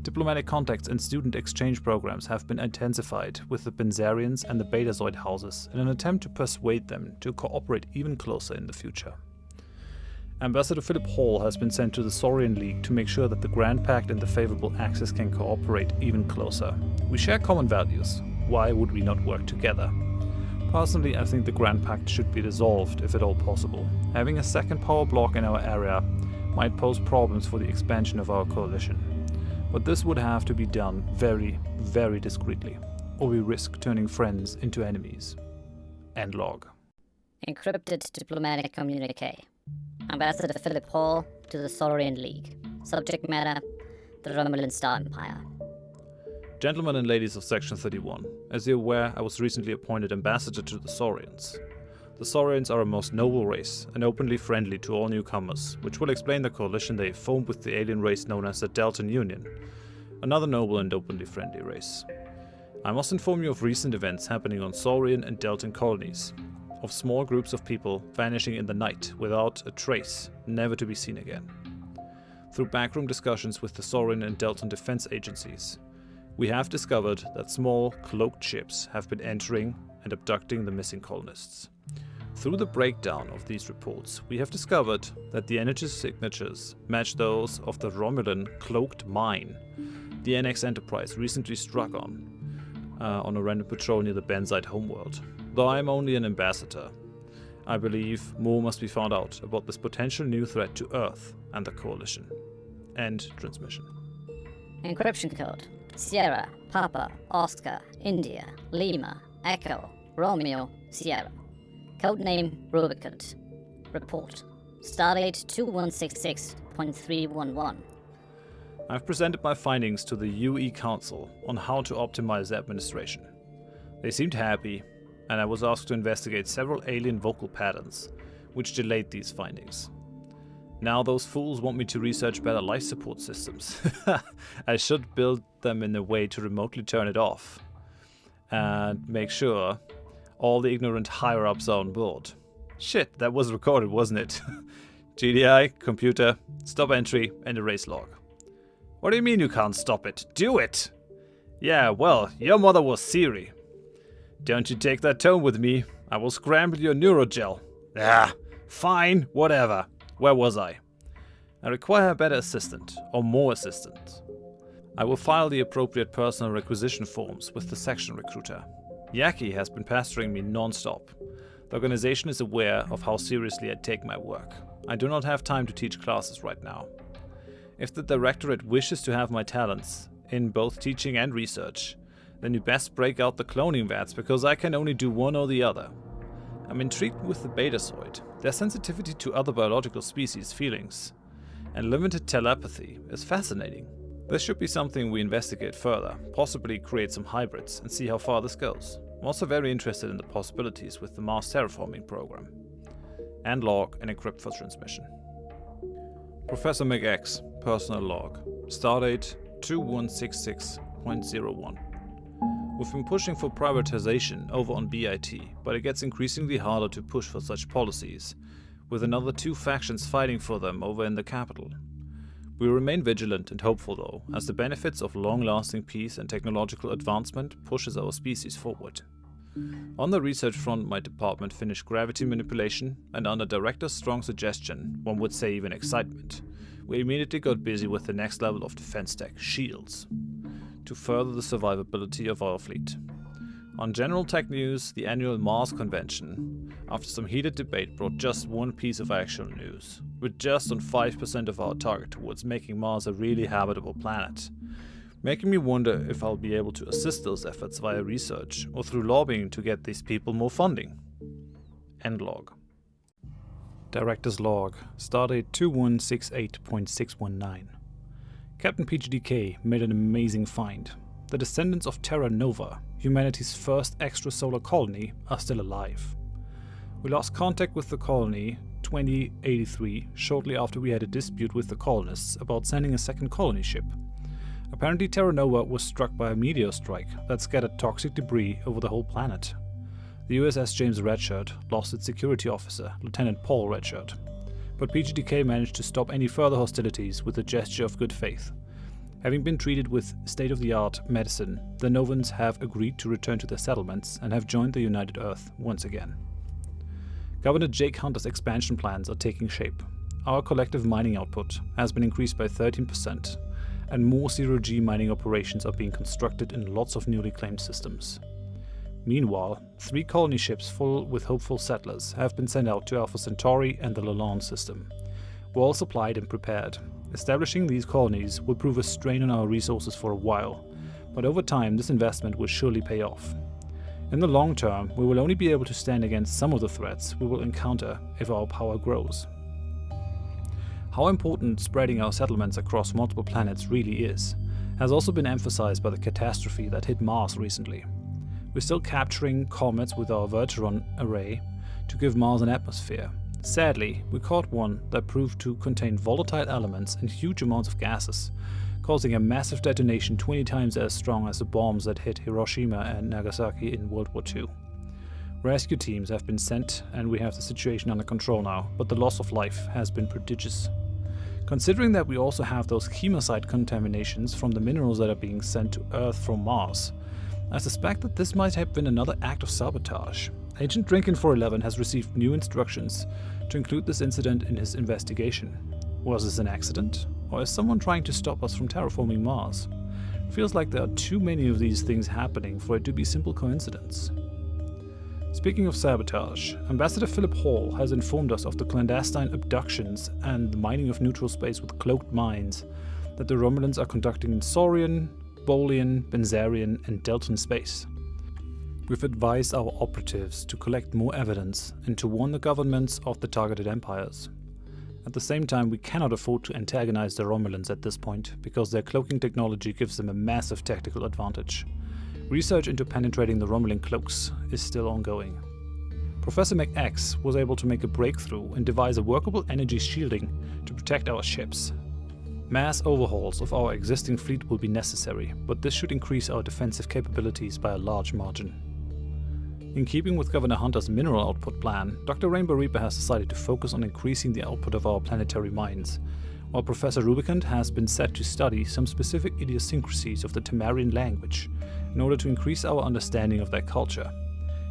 Diplomatic contacts and student exchange programs have been intensified with the Benzarians and the Betazoid houses in an attempt to persuade them to cooperate even closer in the future. Ambassador Phillip Hall has been sent to the Saurian League to make sure that the Grand Pact and the favorable Axis can cooperate even closer. We share common values. Why would we not work together? Personally, I think the Grand Pact should be dissolved if at all possible. Having a second power block in our area might pose problems for the expansion of our coalition. But this would have to be done very, very discreetly, or we risk turning friends into enemies. End log. Encrypted diplomatic communique. Ambassador Phillip Hall to the Saurian League. Subject matter: the Romulan Star Empire. Gentlemen and ladies of Section 31, as you're aware, I was recently appointed ambassador to the Saurians. The Saurians are a most noble race and openly friendly to all newcomers, which will explain the coalition they formed with the alien race known as the Deltan Union, another noble and openly friendly race. I must inform you of recent events happening on Saurian and Deltan colonies, of small groups of people vanishing in the night without a trace, never to be seen again. Through backroom discussions with the Saurian and Deltan defense agencies, we have discovered that small, cloaked ships have been entering and abducting the missing colonists. Through the breakdown of these reports, we have discovered that the energy signatures match those of the Romulan cloaked mine the USS Enterprise recently struck on a random patrol near the Benzite homeworld. Though I am only an ambassador, I believe more must be found out about this potential new threat to Earth and the Coalition. End transmission. Encryption code: Sierra, Papa, Oscar, India, Lima, Echo, Romeo, Sierra. Codename Rubicant. Report: Stardate 2166.311. I've presented my findings to the UE Council on how to optimize the administration. They seemed happy, and I was asked to investigate several alien vocal patterns, which delayed these findings. Now those fools want me to research better life support systems. I should build them in a way to remotely turn it off. And make sure all the ignorant higher-ups are on board. Shit, that was recorded, wasn't it? GDI, computer, stop entry, and erase log. What do you mean you can't stop it? Do it! Yeah, well, your mother was Siri. Don't you take that tone with me. I will scramble your neurogel. Ah, fine, whatever. Where was I? I require a better assistant, or more assistants. I will file the appropriate personal requisition forms with the section recruiter. Yaki has been pestering me non-stop. The organization is aware of how seriously I take my work. I do not have time to teach classes right now. If the directorate wishes to have my talents, in both teaching and research, then you best break out the cloning vats, because I can only do one or the other. I'm intrigued with the Betazoid. Their sensitivity to other biological species' feelings and limited telepathy is fascinating. This should be something we investigate further, possibly create some hybrids and see how far this goes. I'm also very interested in the possibilities with the Mars terraforming program. And log and encrypt for transmission. Professor McX, personal log. Stardate 2166.01. We've been pushing for privatization over on BIT, but it gets increasingly harder to push for such policies, with another 2 factions fighting for them over in the capital. We remain vigilant and hopeful though, as the benefits of long-lasting peace and technological advancement pushes our species forward. On the research front, my department finished gravity manipulation, and under Director's strong suggestion, one would say even excitement, we immediately got busy with the next level of defense tech, shields, to further the survivability of our fleet. On general tech news, the annual Mars convention, after some heated debate, brought just one piece of actual news. We're just on 5% of our target towards making Mars a really habitable planet, making me wonder if I'll be able to assist those efforts via research or through lobbying to get these people more funding. End log. Director's log, Stardate 2168.619. Captain PGDK made an amazing find. The descendants of Terra Nova, humanity's first extrasolar colony, are still alive. We lost contact with the colony 2083 shortly after we had a dispute with the colonists about sending a second colony ship. Apparently Terra Nova was struck by a meteor strike that scattered toxic debris over the whole planet. The USS James Redshirt lost its security officer, Lieutenant Paul Redshirt, but PGDK managed to stop any further hostilities with a gesture of good faith. Having been treated with state-of-the-art medicine, the Novans have agreed to return to their settlements and have joined the United Earth once again. Governor Jake Hunter's expansion plans are taking shape. Our collective mining output has been increased by 13%, and more zero-G mining operations are being constructed in lots of newly claimed systems. Meanwhile, 3 colony ships full with hopeful settlers have been sent out to Alpha Centauri and the Lalande system, well supplied and prepared. Establishing these colonies will prove a strain on our resources for a while, but over time this investment will surely pay off. In the long term, we will only be able to stand against some of the threats we will encounter if our power grows. How important spreading our settlements across multiple planets really is has also been emphasized by the catastrophe that hit Mars recently. We're still capturing comets with our Verteron array to give Mars an atmosphere. Sadly, we caught one that proved to contain volatile elements and huge amounts of gases, causing a massive detonation 20 times as strong as the bombs that hit Hiroshima and Nagasaki in World War II. Rescue teams have been sent and we have the situation under control now, but the loss of life has been prodigious. Considering that we also have those chemocyte contaminations from the minerals that are being sent to Earth from Mars, I suspect that this might have been another act of sabotage. Agent Drinkin411 has received new instructions to include this incident in his investigation. Was this an accident? Or is someone trying to stop us from terraforming Mars? Feels like there are too many of these things happening for it to be simple coincidence. Speaking of sabotage, Ambassador Phillip Hall has informed us of the clandestine abductions and the mining of neutral space with cloaked mines that the Romulans are conducting in Saurian, Bolian, Benzarian, and Delton space. We've advised our operatives to collect more evidence and to warn the governments of the targeted empires. At the same time, we cannot afford to antagonize the Romulans at this point, because their cloaking technology gives them a massive tactical advantage. Research into penetrating the Romulan cloaks is still ongoing. Professor McX was able to make a breakthrough and devise a workable energy shielding to protect our ships. Mass overhauls of our existing fleet will be necessary, but this should increase our defensive capabilities by a large margin. In keeping with Governor Hunter's mineral output plan, Dr. Rainbow Reaper has decided to focus on increasing the output of our planetary mines, while Professor Rubicant has been set to study some specific idiosyncrasies of the Tamarian language in order to increase our understanding of their culture.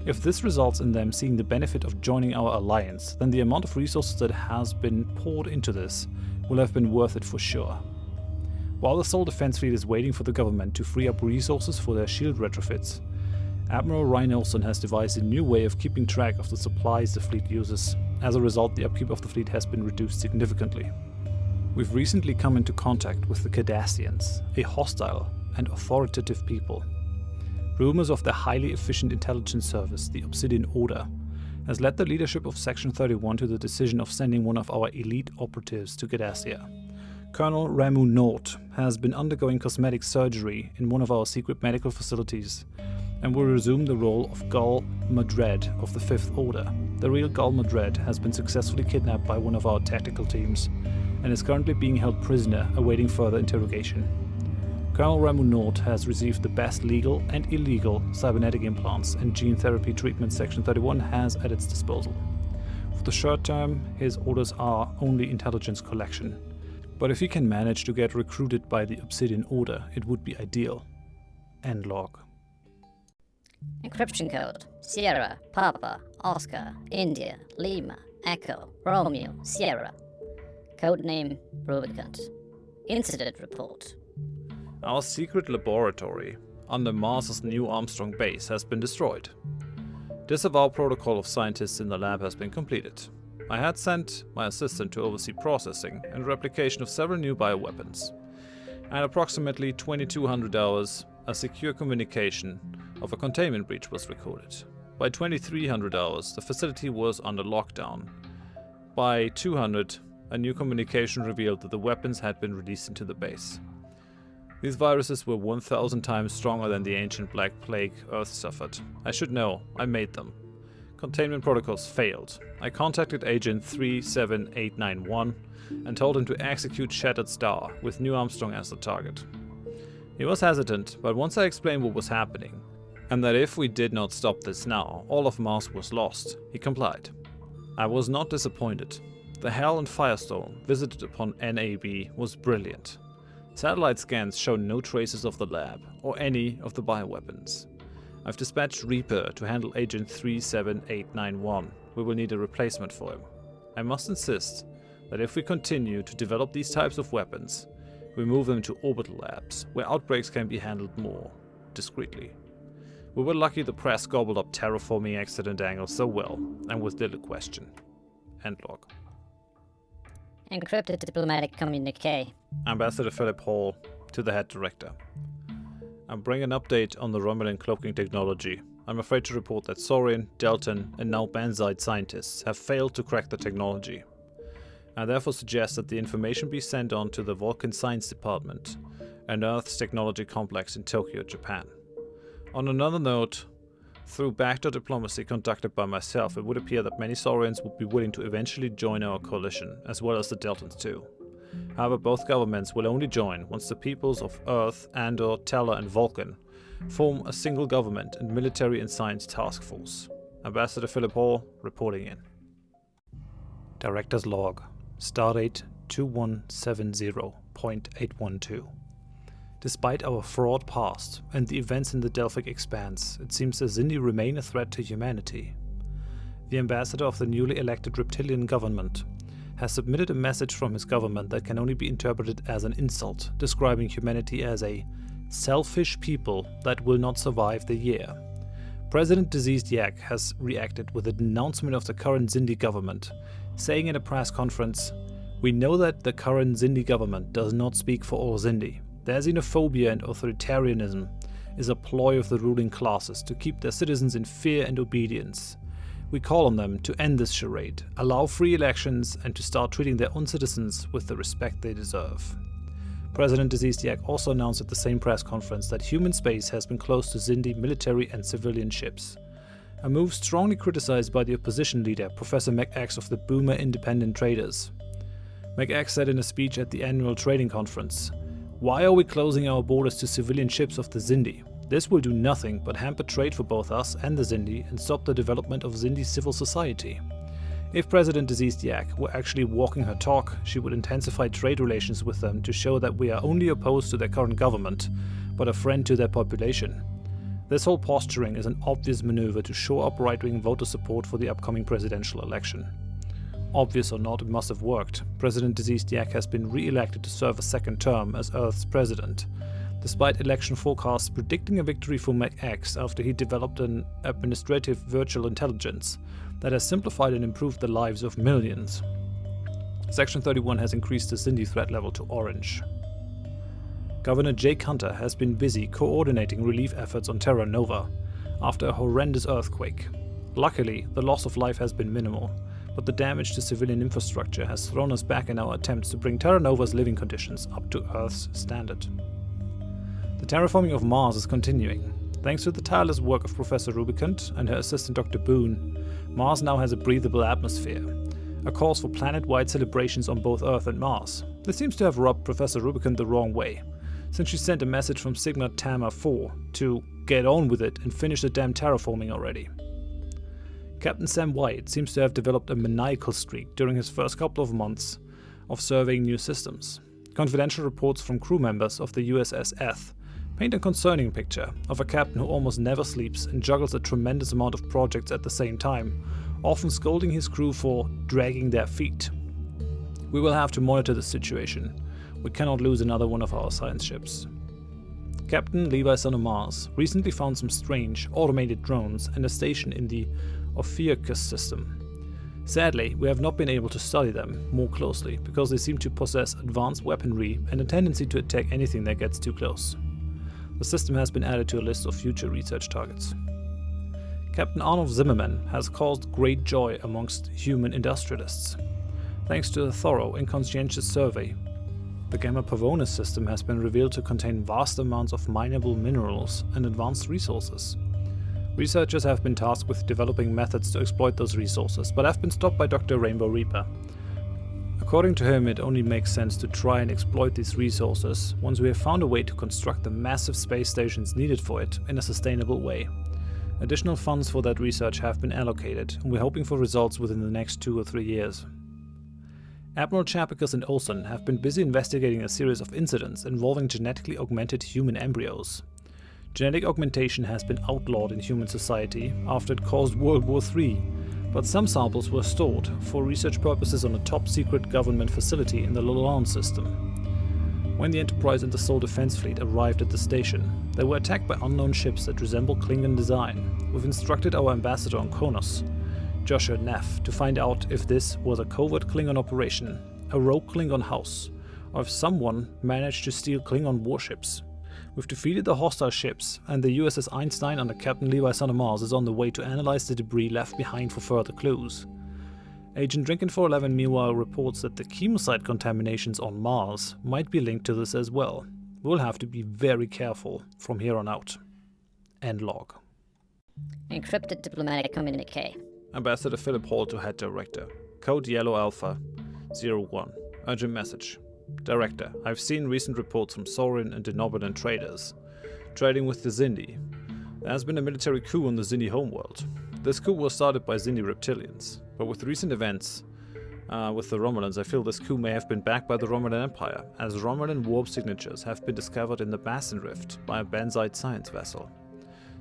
If this results in them seeing the benefit of joining our alliance, then the amount of resources that has been poured into this will have been worth it for sure. While the Sol Defense Fleet is waiting for the government to free up resources for their shield retrofits, Admiral Ryan Olson has devised a new way of keeping track of the supplies the fleet uses. As a result, the upkeep of the fleet has been reduced significantly. We've recently come into contact with the Cardassians, a hostile and authoritative people. Rumors of their highly efficient intelligence service, the Obsidian Order, has led the leadership of Section 31 to the decision of sending one of our elite operatives to Cardassia. Colonel Ramu Nort has been undergoing cosmetic surgery in one of our secret medical facilities and will resume the role of Gul Madred of the Fifth Order. The real Gul Madred has been successfully kidnapped by one of our tactical teams and is currently being held prisoner awaiting further interrogation. Colonel Ramu Nort has received the best legal and illegal cybernetic implants and gene therapy treatment Section 31 has at its disposal. For the short term, his orders are only intelligence collection, but if he can manage to get recruited by the Obsidian Order, it would be ideal. End log. Encryption code: Sierra, Papa, Oscar, India, Lima, Echo, Romeo, Sierra. Codename Rubicant. Incident report. Our secret laboratory under Mars's New Armstrong base has been destroyed. Disavow protocol of scientists in the lab has been completed. I had sent my assistant to oversee processing and replication of several new bioweapons. At approximately 2200 hours, a secure communication of a containment breach was recorded. By 2300 hours, the facility was under lockdown. By 200, a new communication revealed that the weapons had been released into the base. These viruses were 1000 times stronger than the ancient Black Plague Earth suffered. I should know, I made them. Containment protocols failed. I contacted Agent 37891 and told him to execute Shattered Star with New Armstrong as the target. He was hesitant, but once I explained what was happening, and that if we did not stop this now, all of Mars was lost, he complied. I was not disappointed. The Hell and Firestorm visited upon NAB was brilliant. Satellite scans show no traces of the lab, or any of the bioweapons. I've dispatched Reaper to handle Agent 37891. We will need a replacement for him. I must insist that if we continue to develop these types of weapons, we move them to orbital labs, where outbreaks can be handled more discreetly. We were lucky the press gobbled up terraforming accident angles so well, and with little question. End log. Encrypted diplomatic communique. Ambassador Phillip Hall to the head director. I bring an update on the Romulan cloaking technology. I'm afraid to report that Saurian, Deltan, and now Banzite scientists have failed to crack the technology. I therefore suggest that the information be sent on to the Vulcan Science Department, an Earth's technology complex in Tokyo, Japan. On another note, through backdoor diplomacy conducted by myself, it would appear that many Saurians would be willing to eventually join our coalition, as well as the Deltans too. However, both governments will only join once the peoples of Earth, Andor, Tellar and Vulcan form a single government and military and science task force. Ambassador Phillip Hall reporting in. Director's Log. Stardate 2170.812. Despite our fraught past and the events in the Delphic Expanse, it seems the Cygni remain a threat to humanity. The ambassador of the newly elected reptilian government has submitted a message from his government that can only be interpreted as an insult, describing humanity as a selfish people that will not survive the year. President Diseased Yak has reacted with a denouncement of the current Xindi government, saying in a press conference, "We know that the current Xindi government does not speak for all Xindi. Their xenophobia and authoritarianism is a ploy of the ruling classes to keep their citizens in fear and obedience. We call on them to end this charade, allow free elections, and to start treating their own citizens with the respect they deserve." President Diseased Yak also announced at the same press conference that human space has been closed to Xindi military and civilian ships. a move strongly criticized by the opposition leader, Professor McX of the Boomer Independent Traders. McX said in a speech at the annual trading conference, "Why are we closing our borders to civilian ships of the Xindi? This will do nothing but hamper trade for both us and the Xindi and stop the development of Xindi civil society. If President Diseased Yak were actually walking her talk, she would intensify trade relations with them to show that we are only opposed to their current government, but a friend to their population. This whole posturing is an obvious maneuver to shore up right-wing voter support for the upcoming presidential election. Obvious or not, it must have worked. President Diseased Yak has been re-elected to serve a second term as Earth's president, despite election forecasts predicting a victory for MacX after he developed an administrative virtual intelligence that has simplified and improved the lives of millions. Section 31 has increased the Xindi threat level to orange. Governor Jake Hunter has been busy coordinating relief efforts on Terra Nova after a horrendous earthquake. Luckily, the loss of life has been minimal, but the damage to civilian infrastructure has thrown us back in our attempts to bring Terra Nova's living conditions up to Earth's standard. The terraforming of Mars is continuing. Thanks to the tireless work of Professor Rubicant and her assistant Dr. Boone, Mars now has a breathable atmosphere, a cause for planet-wide celebrations on both Earth and Mars. This seems to have rubbed Professor Rubicant the wrong way, since she sent a message from Tama IV to get on with it and finish the damn terraforming already. Captain Sam White seems to have developed a maniacal streak during his first couple of months of surveying new systems. Confidential reports from crew members of the USS Eth paint a concerning picture of a captain who almost never sleeps and juggles a tremendous amount of projects at the same time, often scolding his crew for dragging their feet. We will have to monitor the situation. We cannot lose another one of our science ships. Captain Levi Son of Mars recently found some strange, automated drones and a station in the Ophiuchus system. Sadly, we have not been able to study them more closely because they seem to possess advanced weaponry and a tendency to attack anything that gets too close. The system has been added to a list of future research targets. Captain Arnold Zimmerman has caused great joy amongst human industrialists. Thanks to a thorough and conscientious survey, the Gamma Pavonis system has been revealed to contain vast amounts of mineable minerals and advanced resources. Researchers have been tasked with developing methods to exploit those resources, but have been stopped by Dr. Rainbow Reaper. According to him, it only makes sense to try and exploit these resources once we have found a way to construct the massive space stations needed for it in a sustainable way. Additional funds for that research have been allocated, and we're hoping for results within the next 2 or 3 years. Admiral Chapicus and Olsen have been busy investigating a series of incidents involving genetically augmented human embryos. Genetic augmentation has been outlawed in human society after it caused World War III, but some samples were stored for research purposes on a top-secret government facility in the Lalande system. When the Enterprise and the Sol Defense Fleet arrived at the station, they were attacked by unknown ships that resemble Klingon design. We've instructed our ambassador on Kronos, Joshua Neff, to find out if this was a covert Klingon operation, a rogue Klingon house, or if someone managed to steal Klingon warships. We've defeated the hostile ships, and the USS Einstein under Captain Levi Son of Mars is on the way to analyze the debris left behind for further clues. Agent Drinkin411 meanwhile reports that the chemosite contaminations on Mars might be linked to this as well. We'll have to be very careful from here on out. End log. Encrypted diplomatic communique. Ambassador Phillip Hall to Head Director. Code Yellow Alpha 01. Urgent message. Director, I've seen recent reports from Saurian and Denobulan traders trading with the Xindi. There has been a military coup on the Xindi homeworld. This coup was started by Xindi reptilians, but with recent events with the Romulans, I feel this coup may have been backed by the Romulan Empire, as Romulan warp signatures have been discovered in the Basin Rift by a Benzite science vessel.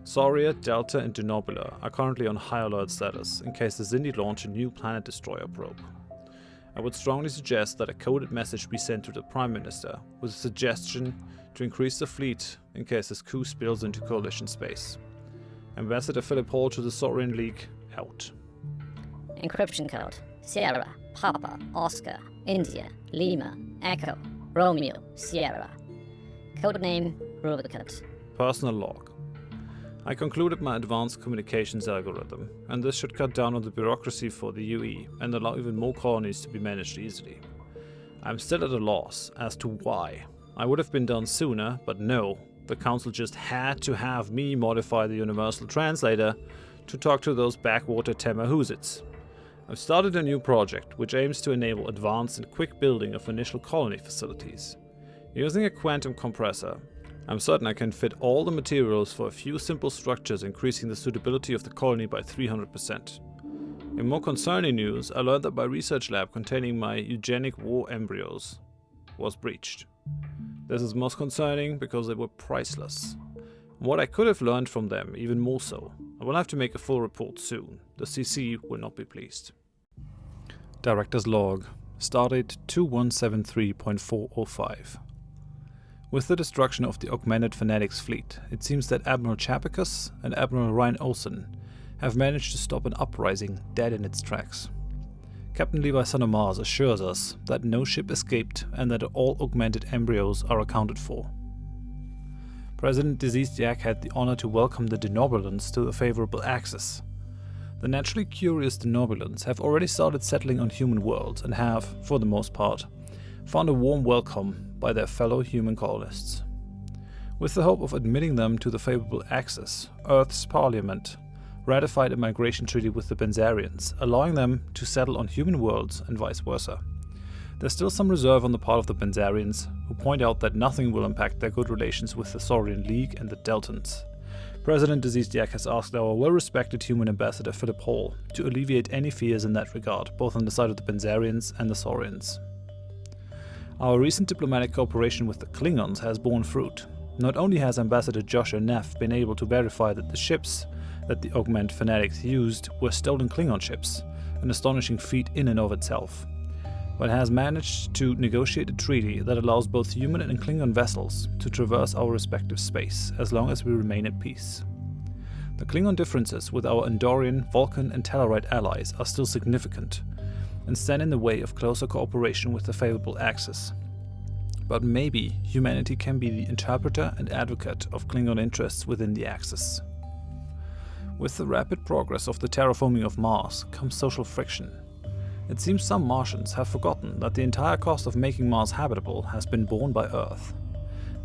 Sauria, Delta and Denobula are currently on high alert status in case the Xindi launch a new planet destroyer probe. I would strongly suggest that a coded message be sent to the Prime Minister with a suggestion to increase the fleet in case this coup spills into coalition space. Ambassador Phillip Hall to the Saurian League, out. Encryption code: Sierra, Papa, Oscar, India, Lima, Echo, Romeo, Sierra. Codename Rubicant. Personal log. I concluded my advanced communications algorithm, and this should cut down on the bureaucracy for the UE and allow even more colonies to be managed easily. I'm still at a loss as to why. I would have been done sooner, but no, the Council just had to have me modify the Universal Translator to talk to those backwater Tamahoozits. I've started a new project which aims to enable advanced and quick building of initial colony facilities. Using a quantum compressor, I'm certain I can fit all the materials for a few simple structures, increasing the suitability of the colony by 300%. In more concerning news, I learned that my research lab containing my eugenic war embryos was breached. This is most concerning because they were priceless. What I could have learned from them, even more so. I will have to make a full report soon. The CC will not be pleased. Director's Log Stardate 2173.405. With the destruction of the augmented Fanatics fleet, it seems that Admiral Chapicus and Admiral Ryan Olsen have managed to stop an uprising dead in its tracks. Captain Levi Son of Mars assures us that no ship escaped and that all augmented embryos are accounted for. President Diseased Yak had the honor to welcome the Denobulans to a favorable axis. The naturally curious Denobulans have already started settling on human worlds and have, for the most part, found a warm welcome by their fellow human colonists. With the hope of admitting them to the favorable axis, Earth's parliament ratified a migration treaty with the Benzarians, allowing them to settle on human worlds and vice versa. There's still some reserve on the part of the Benzarians, who point out that nothing will impact their good relations with the Saurian League and the Deltans. President Diseased Yak has asked our well-respected human ambassador Phillip Hall to alleviate any fears in that regard, both on the side of the Benzarians and the Saurians. Our recent diplomatic cooperation with the Klingons has borne fruit. Not only has Ambassador Joshua Neff been able to verify that the ships that the Augment Fanatics used were stolen Klingon ships, an astonishing feat in and of itself, but has managed to negotiate a treaty that allows both human and Klingon vessels to traverse our respective space as long as we remain at peace. The Klingon differences with our Andorian, Vulcan and Tellarite allies are still significant and stand in the way of closer cooperation with the favorable axis. But maybe humanity can be the interpreter and advocate of Klingon interests within the axis. With the rapid progress of the terraforming of Mars comes social friction. It seems some Martians have forgotten that the entire cost of making Mars habitable has been borne by Earth.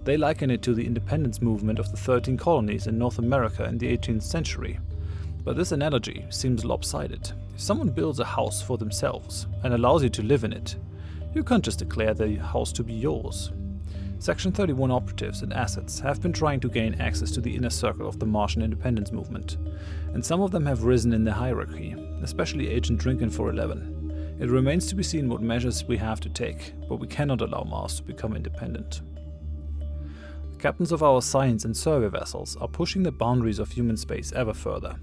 They liken it to the independence movement of the 13 colonies in North America in the 18th century. But this analogy seems lopsided. If someone builds a house for themselves and allows you to live in it, you can't just declare the house to be yours. Section 31 operatives and assets have been trying to gain access to the inner circle of the Martian independence movement, and some of them have risen in the hierarchy, especially Agent Drinkin 411. It remains to be seen what measures we have to take, but we cannot allow Mars to become independent. The captains of our science and survey vessels are pushing the boundaries of human space ever further.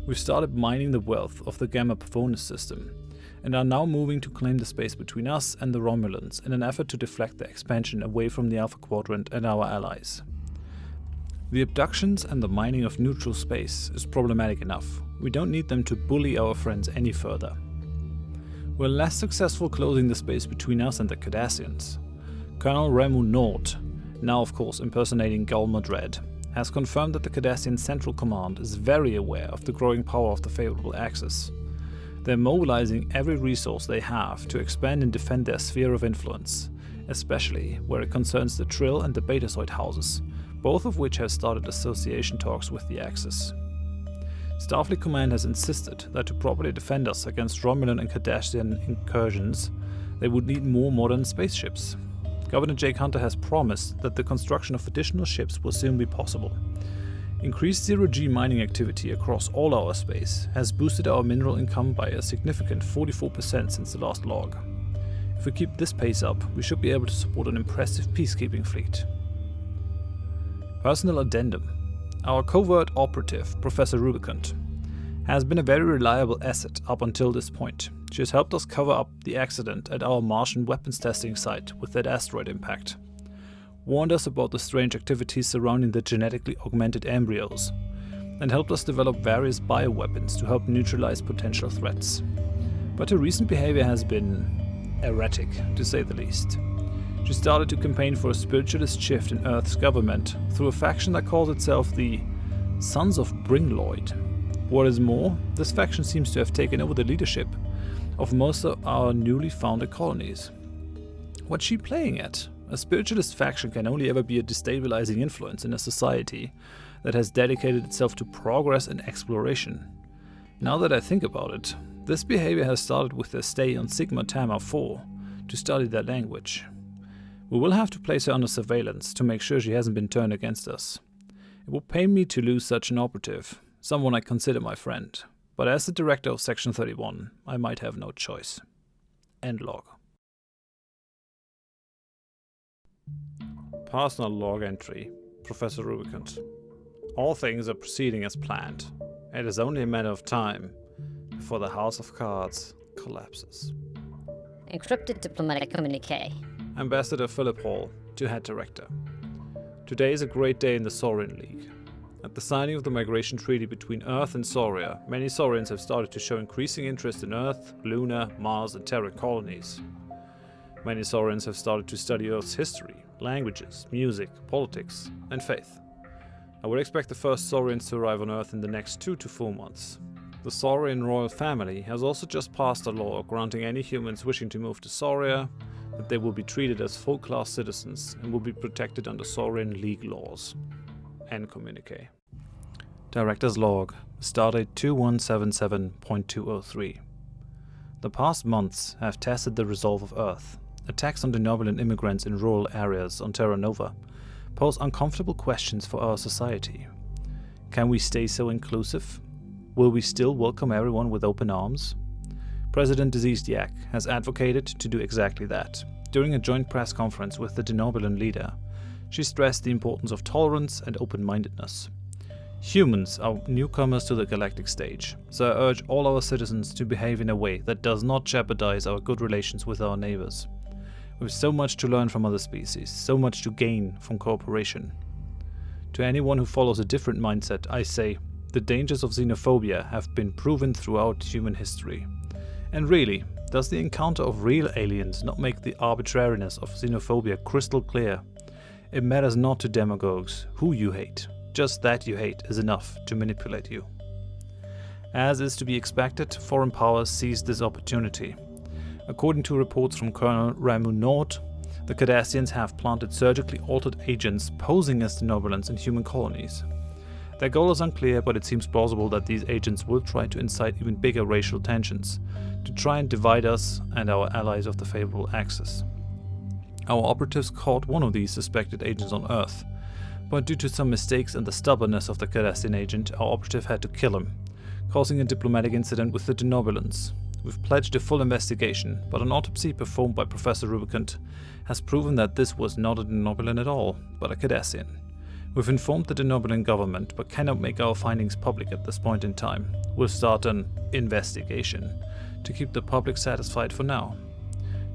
We've started mining the wealth of the Gamma Pavonis system, and are now moving to claim the space between us and the Romulans in an effort to deflect the expansion away from the Alpha Quadrant and our allies. The abductions and the mining of neutral space is problematic enough. We don't need them to bully our friends any further. We're less successful closing the space between us and the Cardassians. Colonel Remu Nord, now of course impersonating Gul Madred, has confirmed that the Cardassian Central Command is very aware of the growing power of the favorable axis. They're mobilizing every resource they have to expand and defend their sphere of influence, especially where it concerns the Trill and the Betazoid houses, both of which have started association talks with the Axis. Starfleet Command has insisted that to properly defend us against Romulan and Cardassian incursions, they would need more modern spaceships. Governor Jake Hunter has promised that the construction of additional ships will soon be possible. Increased zero-G mining activity across all our space has boosted our mineral income by a significant 44% since the last log. If we keep this pace up, we should be able to support an impressive peacekeeping fleet. Personal addendum. Our covert operative, Professor Rubicant, has been a very reliable asset up until this point. She has helped us cover up the accident at our Martian weapons testing site with that asteroid impact, warned us about the strange activities surrounding the genetically augmented embryos, and helped us develop various bioweapons to help neutralize potential threats. But her recent behavior has been erratic, to say the least. She started to campaign for a spiritualist shift in Earth's government through a faction that calls itself the Sons of Bringloid. What is more, this faction seems to have taken over the leadership of most of our newly founded colonies. What's she playing at? A spiritualist faction can only ever be a destabilizing influence in a society that has dedicated itself to progress and exploration. Now that I think about it, this behavior has started with their stay on Tama IV to study their language. We will have to place her under surveillance to make sure she hasn't been turned against us. It will pain me to lose such an operative, someone I consider my friend, but as the director of Section 31, I might have no choice. End log. Personal log entry, Professor Rubicant. All things are proceeding as planned. It is only a matter of time before the House of Cards collapses. Encrypted diplomatic communique. Ambassador Phillip Hall to Head Director. Today is a great day in the Saurian League. At the signing of the migration treaty between Earth and Sauria, many Saurians have started to show increasing interest in Earth, Luna, Mars and Terra colonies. Many Saurians have started to study Earth's history, languages, music, politics and faith. I would expect the first Saurians to arrive on Earth in the next 2 to 4 months. The Saurian royal family has also just passed a law granting any humans wishing to move to Sauria that they will be treated as full-class citizens and will be protected under Saurian League laws. End communique. Director's Log, Stardate 2177.203. The past months have tested the resolve of Earth. Attacks on denobulant immigrants in rural areas on Terra Nova pose uncomfortable questions for our society. Can we stay so inclusive? Will we still welcome everyone with open arms? President Diseased Yak has advocated to do exactly that. During a joint press conference with the denobulant leader, she stressed the importance of tolerance and open-mindedness. Humans are newcomers to the galactic stage, so I urge all our citizens to behave in a way that does not jeopardize our good relations with our neighbors. We have so much to learn from other species, so much to gain from cooperation. To anyone who follows a different mindset, I say, the dangers of xenophobia have been proven throughout human history. And really, does the encounter of real aliens not make the arbitrariness of xenophobia crystal clear? It matters not to demagogues who you hate, just that you hate is enough to manipulate you. As is to be expected, foreign powers seized this opportunity. According to reports from Colonel Ramu Nord, the Cardassians have planted surgically altered agents posing as denobulants in human colonies. Their goal is unclear, but it seems plausible that these agents will try to incite even bigger racial tensions, to try and divide us and our allies of the favorable axis. Our operatives caught one of these suspected agents on Earth, but due to some mistakes and the stubbornness of the Cardassian agent, our operative had to kill him, causing a diplomatic incident with the denobulants. We've pledged a full investigation, but an autopsy performed by Professor Rubicant has proven that this was not a denobulant at all, but a Cardassian. We've informed the denobulant government, but cannot make our findings public at this point in time. We'll start an investigation to keep the public satisfied for now.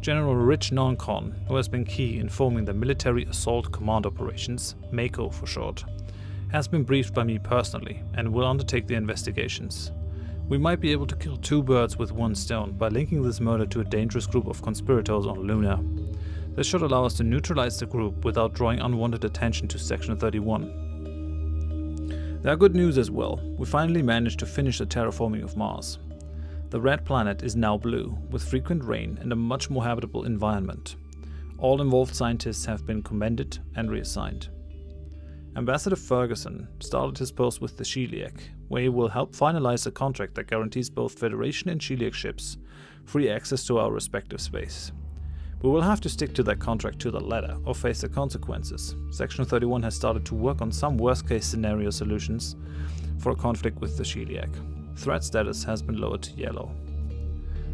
General Rich Noncon, who has been key in forming the Military Assault Command Operations, MACO for short, has been briefed by me personally and will undertake the investigations. We might be able to kill 2 birds with 1 stone by linking this murder to a dangerous group of conspirators on Luna. This should allow us to neutralize the group without drawing unwanted attention to Section 31. There are good news as well. We finally managed to finish the terraforming of Mars. The red planet is now blue, with frequent rain and a much more habitable environment. All involved scientists have been commended and reassigned. Ambassador Ferguson started his post with the Sheliak, where he will help finalize a contract that guarantees both Federation and Sheliak ships free access to our respective space. We will have to stick to that contract to the letter or face the consequences. Section 31 has started to work on some worst-case scenario solutions for a conflict with the Sheliak. Threat status has been lowered to yellow.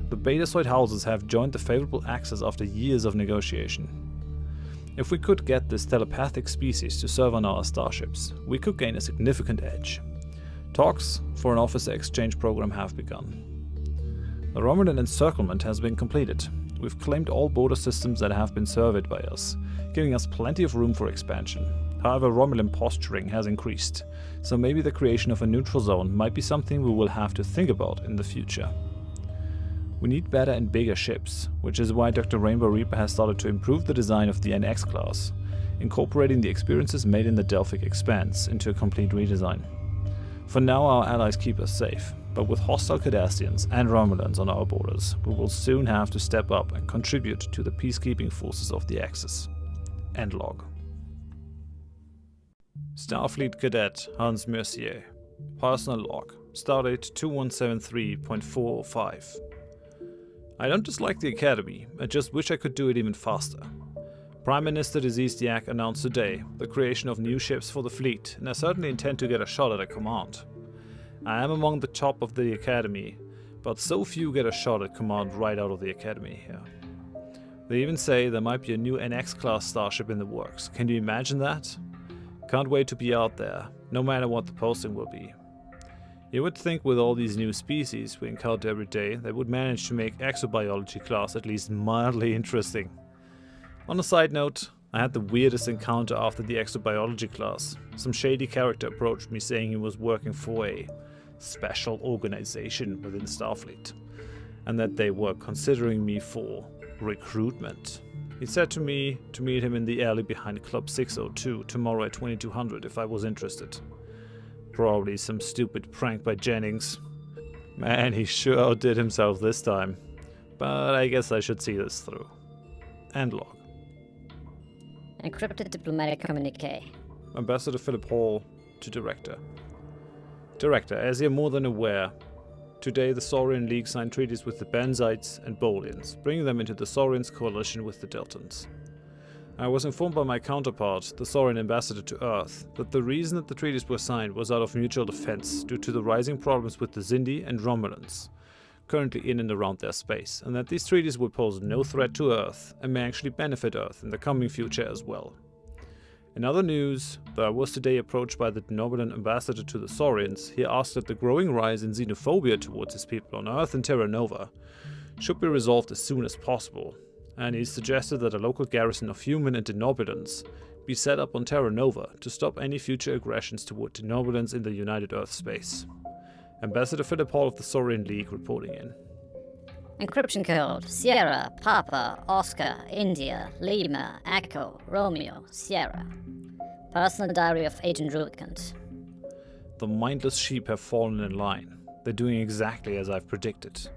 The Betazoid houses have joined the favorable axis after years of negotiation. If we could get this telepathic species to serve on our starships, we could gain a significant edge. Talks for an officer exchange program have begun. The Romulan encirclement has been completed. We've claimed all border systems that have been surveyed by us, giving us plenty of room for expansion. However, Romulan posturing has increased, so maybe the creation of a neutral zone might be something we will have to think about in the future. We need better and bigger ships, which is why Dr. Rainbow Reaper has started to improve the design of the NX class, incorporating the experiences made in the Delphic Expanse into a complete redesign. For now, our allies keep us safe, but with hostile Cardassians and Romulans on our borders, we will soon have to step up and contribute to the peacekeeping forces of the Axis. End log. Starfleet Cadet Hans Mercier, Personal log. Stardate 2173.405. I don't dislike the Academy, I just wish I could do it even faster. Prime Minister Disease Drak announced today the creation of new ships for the fleet, and I certainly intend to get a shot at a command. I am among the top of the Academy, but so few get a shot at command right out of the Academy here. They even say there might be a new NX-class starship in the works. Can you imagine that? Can't wait to be out there, no matter what the posting will be. You would think with all these new species we encounter every day, they would manage to make exobiology class at least mildly interesting. On a side note, I had the weirdest encounter after the exobiology class. Some shady character approached me saying he was working for a special organization within Starfleet, and that they were considering me for recruitment. He said to me to meet him in the alley behind Club 602 tomorrow at 2200 if I was interested. Probably some stupid prank by Jennings. Man, he sure outdid himself this time. But I guess I should see this through. End log. Encrypted diplomatic communique. Ambassador Phillip Hall to Director. Director, as you're more than aware, today the Saurian League signed treaties with the Benzites and Bolians, bringing them into the Saurians' coalition with the Deltans. I was informed by my counterpart, the Saurian ambassador to Earth, that the reason that the treaties were signed was out of mutual defense due to the rising problems with the Xindi and Romulans, currently in and around their space, and that these treaties would pose no threat to Earth and may actually benefit Earth in the coming future as well. In other news, though I was today approached by the Denobulan ambassador to the Saurians, he asked that the growing rise in xenophobia towards his people on Earth and Terra Nova should be resolved as soon as possible, and he suggested that a local garrison of human and Denobulans be set up on Terra Nova to stop any future aggressions toward Denobulans in the United Earth space. Ambassador Phillip Hall of the Saurian League reporting in. Encryption code Sierra, Papa, Oscar, India, Lima, Echo, Romeo, Sierra. Personal diary of Agent Rubicant. The mindless sheep have fallen in line. They're doing exactly as I've predicted.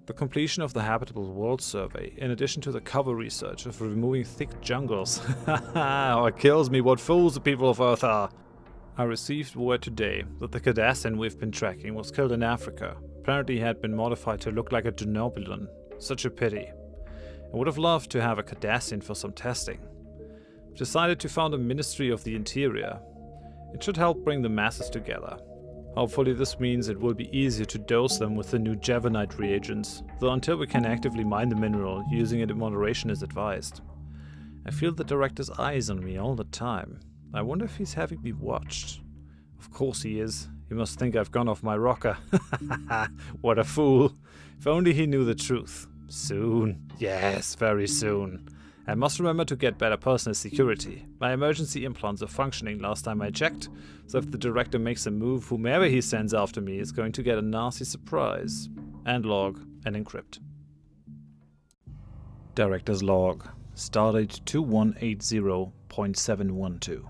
The completion of the Habitable World Survey, in addition to the cover research of removing thick jungles. Haha, it kills me what fools the people of Earth are. I received word today that the Cardassian we've been tracking was killed in Africa. Apparently he had been modified to look like a Denobulan. Such a pity. I would have loved to have a Cardassian for some testing. I've decided to found a Ministry of the Interior. It should help bring the masses together. Hopefully this means it will be easier to dose them with the new Javanite reagents, though until we can actively mine the mineral, using it in moderation is advised. I feel the director's eyes on me all the time. I wonder if he's having me watched. Of course he is. He must think I've gone off my rocker. What a fool. If only he knew the truth. Soon. Yes, very soon. I must remember to get better personal security. My emergency implants are functioning last time I checked, so if the director makes a move, whomever he sends after me is going to get a nasty surprise. End log and encrypt. Director's log. Stardate 2180.712.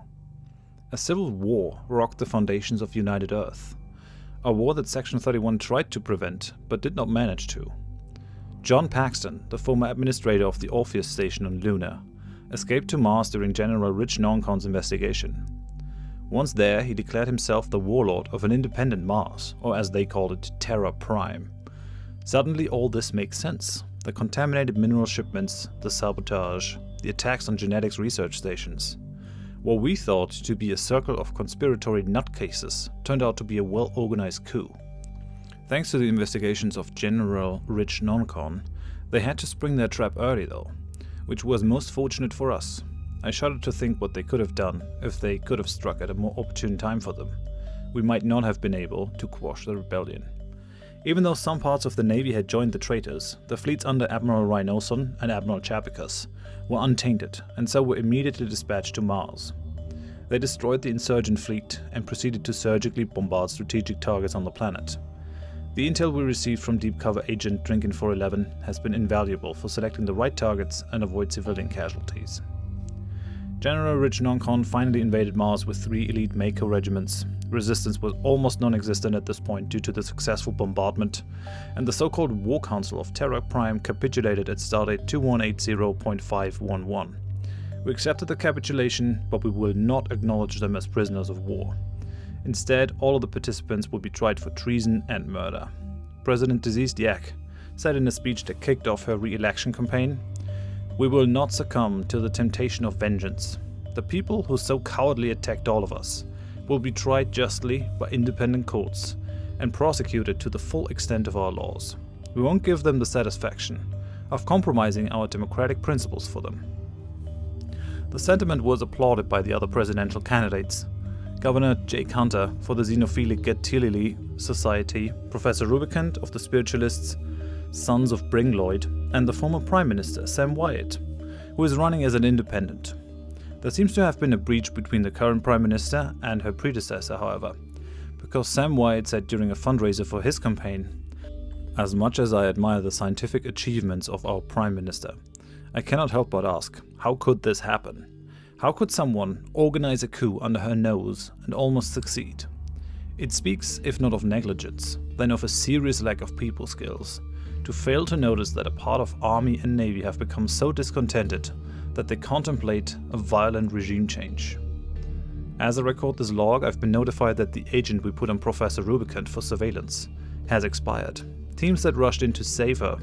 A civil war rocked the foundations of United Earth. A war that Section 31 tried to prevent, but did not manage to. John Paxton, the former administrator of the Orpheus station on Luna, escaped to Mars during General Rich Noncon's investigation. Once there, he declared himself the warlord of an independent Mars, or as they called it, Terra Prime. Suddenly all this makes sense. The contaminated mineral shipments, the sabotage, the attacks on genetics research stations. What we thought to be a circle of conspiratory nutcases turned out to be a well-organized coup. Thanks to the investigations of General Rich Noncon, they had to spring their trap early though, which was most fortunate for us. I shudder to think what they could have done if they could have struck at a more opportune time for them. We might not have been able to quash the rebellion. Even though some parts of the Navy had joined the traitors, the fleets under Admiral Rhinoson and Admiral Chapicus were untainted and so were immediately dispatched to Mars. They destroyed the insurgent fleet and proceeded to surgically bombard strategic targets on the planet. The intel we received from Deep Cover Agent Drinkin 411 has been invaluable for selecting the right targets and avoid civilian casualties. General Rich Noncon finally invaded Mars with 3 elite Mako regiments. Resistance was almost non-existent at this point due to the successful bombardment, and the so-called War Council of Terra Prime capitulated at Stardate 2180.511. We accepted the capitulation, but we will not acknowledge them as prisoners of war. Instead, all of the participants will be tried for treason and murder. President Deceased Yak said in a speech that kicked off her re-election campaign, "We will not succumb to the temptation of vengeance. The people who so cowardly attacked all of us will be tried justly by independent courts and prosecuted to the full extent of our laws. We won't give them the satisfaction of compromising our democratic principles for them." The sentiment was applauded by the other presidential candidates. Governor Jake Hunter for the Xenophilic Getilili Society, Professor Rubicant of the Spiritualists, Sons of Bringloyd, and the former Prime Minister Sam Wyatt, who is running as an independent. There seems to have been a breach between the current Prime Minister and her predecessor, however, because Sam Wyatt said during a fundraiser for his campaign, "As much as I admire the scientific achievements of our Prime Minister, I cannot help but ask, how could this happen? How could someone organize a coup under her nose and almost succeed? It speaks, if not of negligence, then of a serious lack of people skills, to fail to notice that a part of Army and Navy have become so discontented that they contemplate a violent regime change." As I record this log, I've been notified that the agent we put on Professor Rubicant for surveillance has expired. Teams that rushed in to save her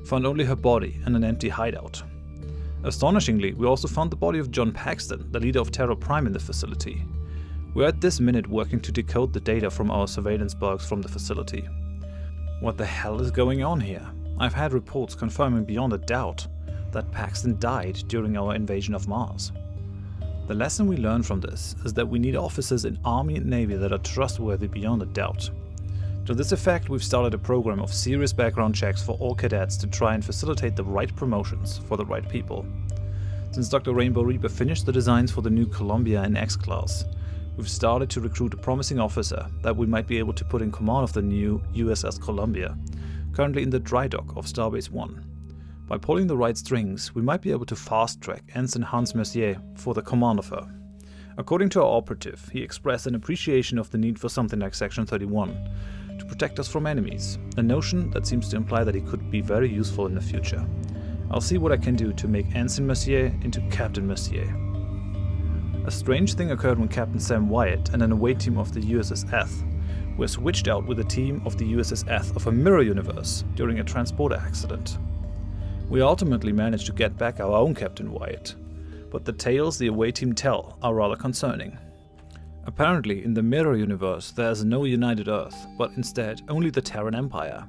found only her body and an empty hideout. Astonishingly, we also found the body of John Paxton, the leader of Terra Prime, in the facility. We're at this minute working to decode the data from our surveillance bugs from the facility. What the hell is going on here? I've had reports confirming beyond a doubt that Paxton died during our invasion of Mars. The lesson we learn from this is that we need officers in Army and Navy that are trustworthy beyond a doubt. To this effect, we've started a program of serious background checks for all cadets to try and facilitate the right promotions for the right people. Since Dr. Rainbow Reaper finished the designs for the new Columbia and X-Class, we've started to recruit a promising officer that we might be able to put in command of the new USS Columbia, currently in the dry dock of Starbase 1. By pulling the right strings, we might be able to fast-track Ensign Hans Mercier for the command of her. According to our operative, he expressed an appreciation of the need for something like Section 31 to protect us from enemies, a notion that seems to imply that he could be very useful in the future. I'll see what I can do to make Ensign Mercier into Captain Mercier. A strange thing occurred when Captain Sam Wyatt and an away team of the USS Eth were switched out with a team of the USS Eth of a mirror universe during a transporter accident. We ultimately managed to get back our own Captain Wyatt, but the tales the away team tell are rather concerning. Apparently, in the mirror universe, there is no united Earth, but instead only the Terran Empire.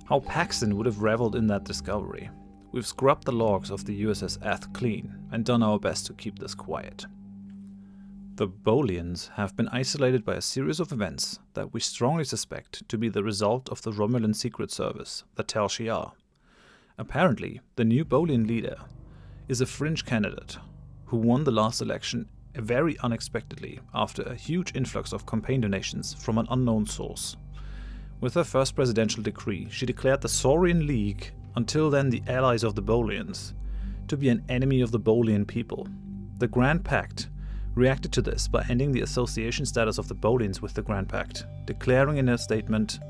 How Paxton would have reveled in that discovery. We've scrubbed the logs of the USS Eth clean and done our best to keep this quiet. The Bolians have been isolated by a series of events that we strongly suspect to be the result of the Romulan Secret Service, the Tal Shiar. Apparently, the new Bolian leader is a fringe candidate who won the last election very unexpectedly after a huge influx of campaign donations from an unknown source. With her first presidential decree, she declared the Saurian League, until then the allies of the Bolians, to be an enemy of the Bolian people. The Grand Pact reacted to this by ending the association status of the Bolians with the Grand Pact, declaring in a statement,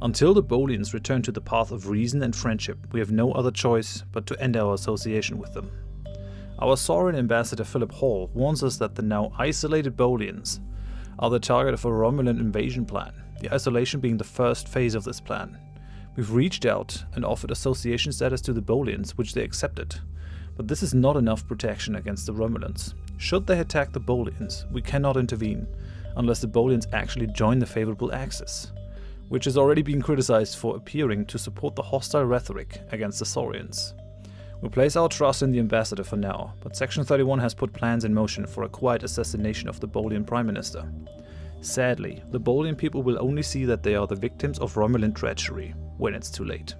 "Until the Bolians return to the path of reason and friendship, we have no other choice but to end our association with them." Our Saurian ambassador Phillip Hall warns us that the now isolated Bolians are the target of a Romulan invasion plan, the isolation being the first phase of this plan. We've reached out and offered association status to the Bolians, which they accepted, but this is not enough protection against the Romulans. Should they attack the Bolians, we cannot intervene unless the Bolians actually join the favorable axis, which has already been criticized for appearing to support the hostile rhetoric against the Saurians. We'll place our trust in the ambassador for now, but Section 31 has put plans in motion for a quiet assassination of the Bolian Prime Minister. Sadly, the Bolian people will only see that they are the victims of Romulan treachery when it's too late.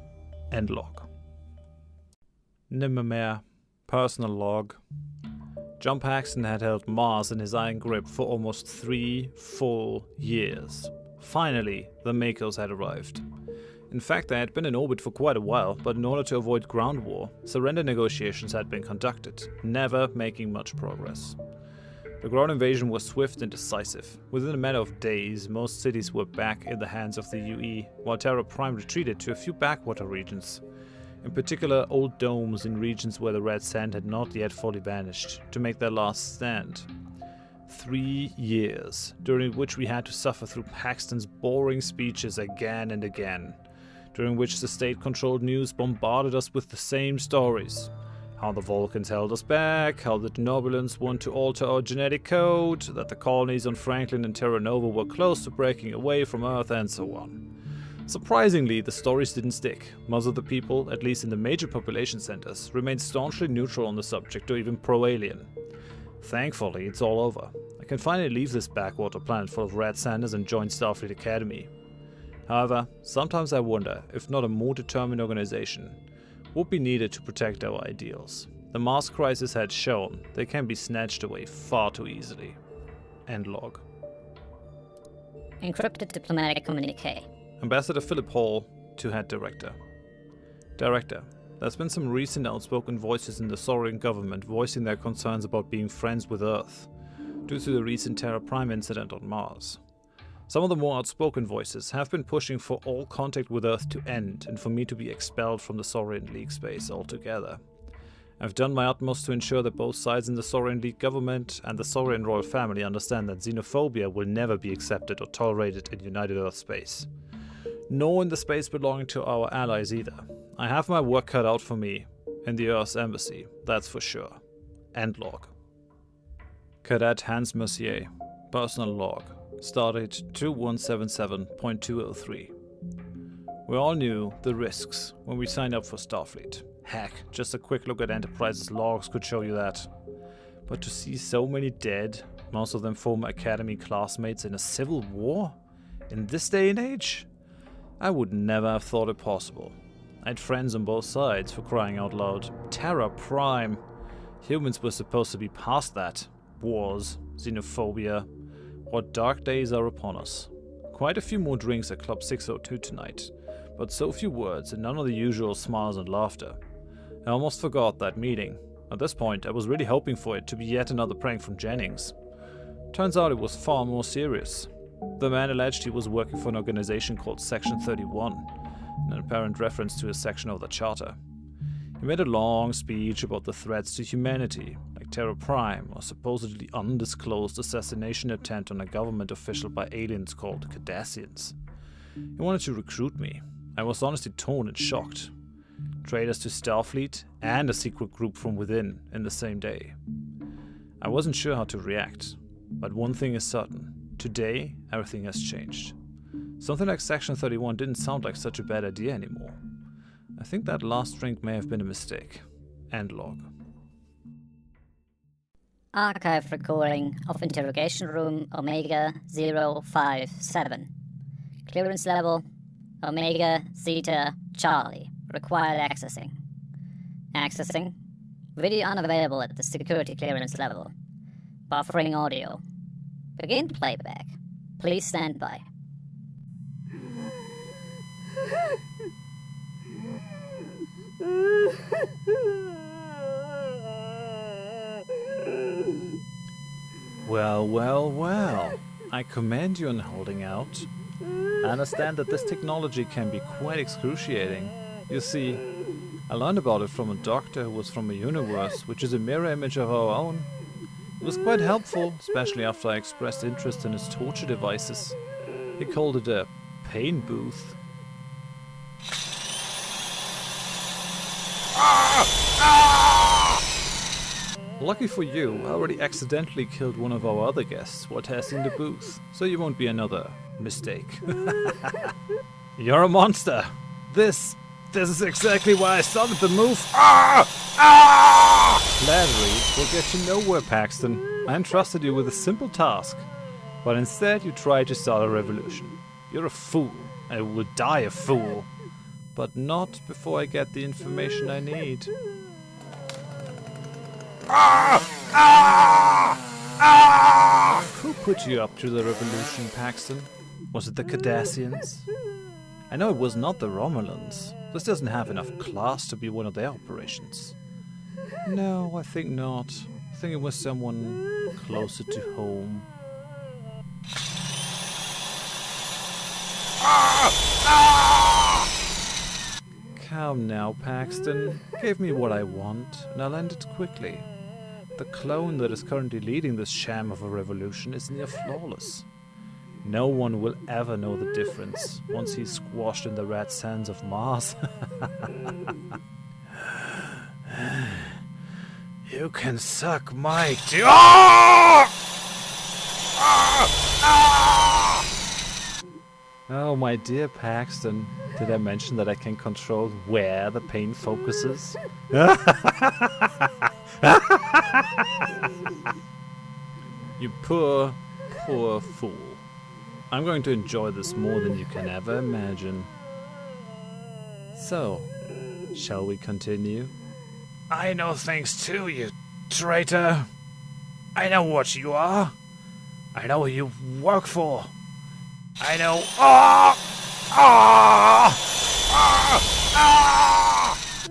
End log. Nimmermehr. Personal log. John Paxton had held Mars in his iron grip for almost 3 full years. Finally, the Makos had arrived. In fact, they had been in orbit for quite a while, but in order to avoid ground war, surrender negotiations had been conducted, never making much progress. The ground invasion was swift and decisive. Within a matter of days, most cities were back in the hands of the UE, while Terra Prime retreated to a few backwater regions. In particular, old domes in regions where the red sand had not yet fully vanished, to make their last stand. 3 years, during which we had to suffer through Paxton's boring speeches again and again, during which the state-controlled news bombarded us with the same stories. How the Vulcans held us back, how the Nobulans want to alter our genetic code, that the colonies on Franklin and Terra Nova were close to breaking away from Earth, and so on. Surprisingly, the stories didn't stick. Most of the people, at least in the major population centers, remained staunchly neutral on the subject or even pro-alien. Thankfully, it's all over. I can finally leave this backwater planet full of red sanders and join Starfleet Academy. However, sometimes I wonder if not a more determined organization would be needed to protect our ideals. The mass crisis had shown they can be snatched away far too easily. End log. Encrypted diplomatic communique. Ambassador Phillip Hall to Head Director. Director, there's been some recent outspoken voices in the Saurian government voicing their concerns about being friends with Earth, due to the recent Terra Prime incident on Mars. Some of the more outspoken voices have been pushing for all contact with Earth to end and for me to be expelled from the Saurian League space altogether. I've done my utmost to ensure that both sides in the Saurian League government and the Saurian royal family understand that xenophobia will never be accepted or tolerated in United Earth space. Nor in the space belonging to our allies either. I have my work cut out for me in the Earth's embassy, that's for sure. End log. Cadet Hans Mercier, personal log. Stardate 2177.203. We all knew the risks when we signed up for Starfleet. Heck, just a quick look at Enterprise's logs could show you that. But to see so many dead, most of them former Academy classmates in a civil war? In this day and age? I would never have thought it possible. I had friends on both sides, for crying out loud. Terra Prime. Humans were supposed to be past that. Wars, xenophobia. What dark days are upon us. Quite a few more drinks at Club 602 tonight, but so few words and none of the usual smiles and laughter. I almost forgot that meeting. At this point, I was really hoping for it to be yet another prank from Jennings. Turns out it was far more serious. The man alleged he was working for an organization called Section 31, an apparent reference to a section of the Charter. He made a long speech about the threats to humanity, like Terra Prime, or supposedly undisclosed assassination attempt on a government official by aliens called Cardassians. He wanted to recruit me. I was honestly torn and shocked. Traitors to Starfleet and a secret group from within in the same day. I wasn't sure how to react, but one thing is certain. Today, everything has changed. Something like Section 31 didn't sound like such a bad idea anymore. I think that last drink may have been a mistake. End log. Archive recording of interrogation room Omega 057. Clearance level Omega Zeta Charlie. Required accessing. Accessing. Video unavailable at the security clearance level. Buffering audio. Begin playback. Please stand by. Well. I commend you on holding out. I understand that this technology can be quite excruciating. You see, I learned about it from a doctor who was from a universe which is a mirror image of our own. It was quite helpful, especially after I expressed interest in his torture devices. He called it a pain booth. Lucky for you, I already accidentally killed one of our other guests while testing the booth, so you won't be another mistake. You're a monster! This is exactly why I started the move. Flattery will get you nowhere, Paxton. I entrusted you with a simple task, but instead you tried to start a revolution. You're a fool, and will die a fool. But not before I get the information I need. Who put you up to the revolution, Paxton? Was it the Cardassians? I know it was not the Romulans. This doesn't have enough class to be one of their operations. No, I think not. I think it was someone closer to home. Calm now, Paxton. Give me what I want, and I'll end it quickly. the clone that is currently leading this sham of a revolution is near flawless. No one will ever know the difference once he's squashed in the red sands of Mars. You can suck my dick. Oh, my dear Paxton, did I mention that I can control where the pain focuses? You poor, poor fool. I'm going to enjoy this more than you can ever imagine. So, shall we continue? I know things too, you traitor. I know what you are. I know who you work for. I know.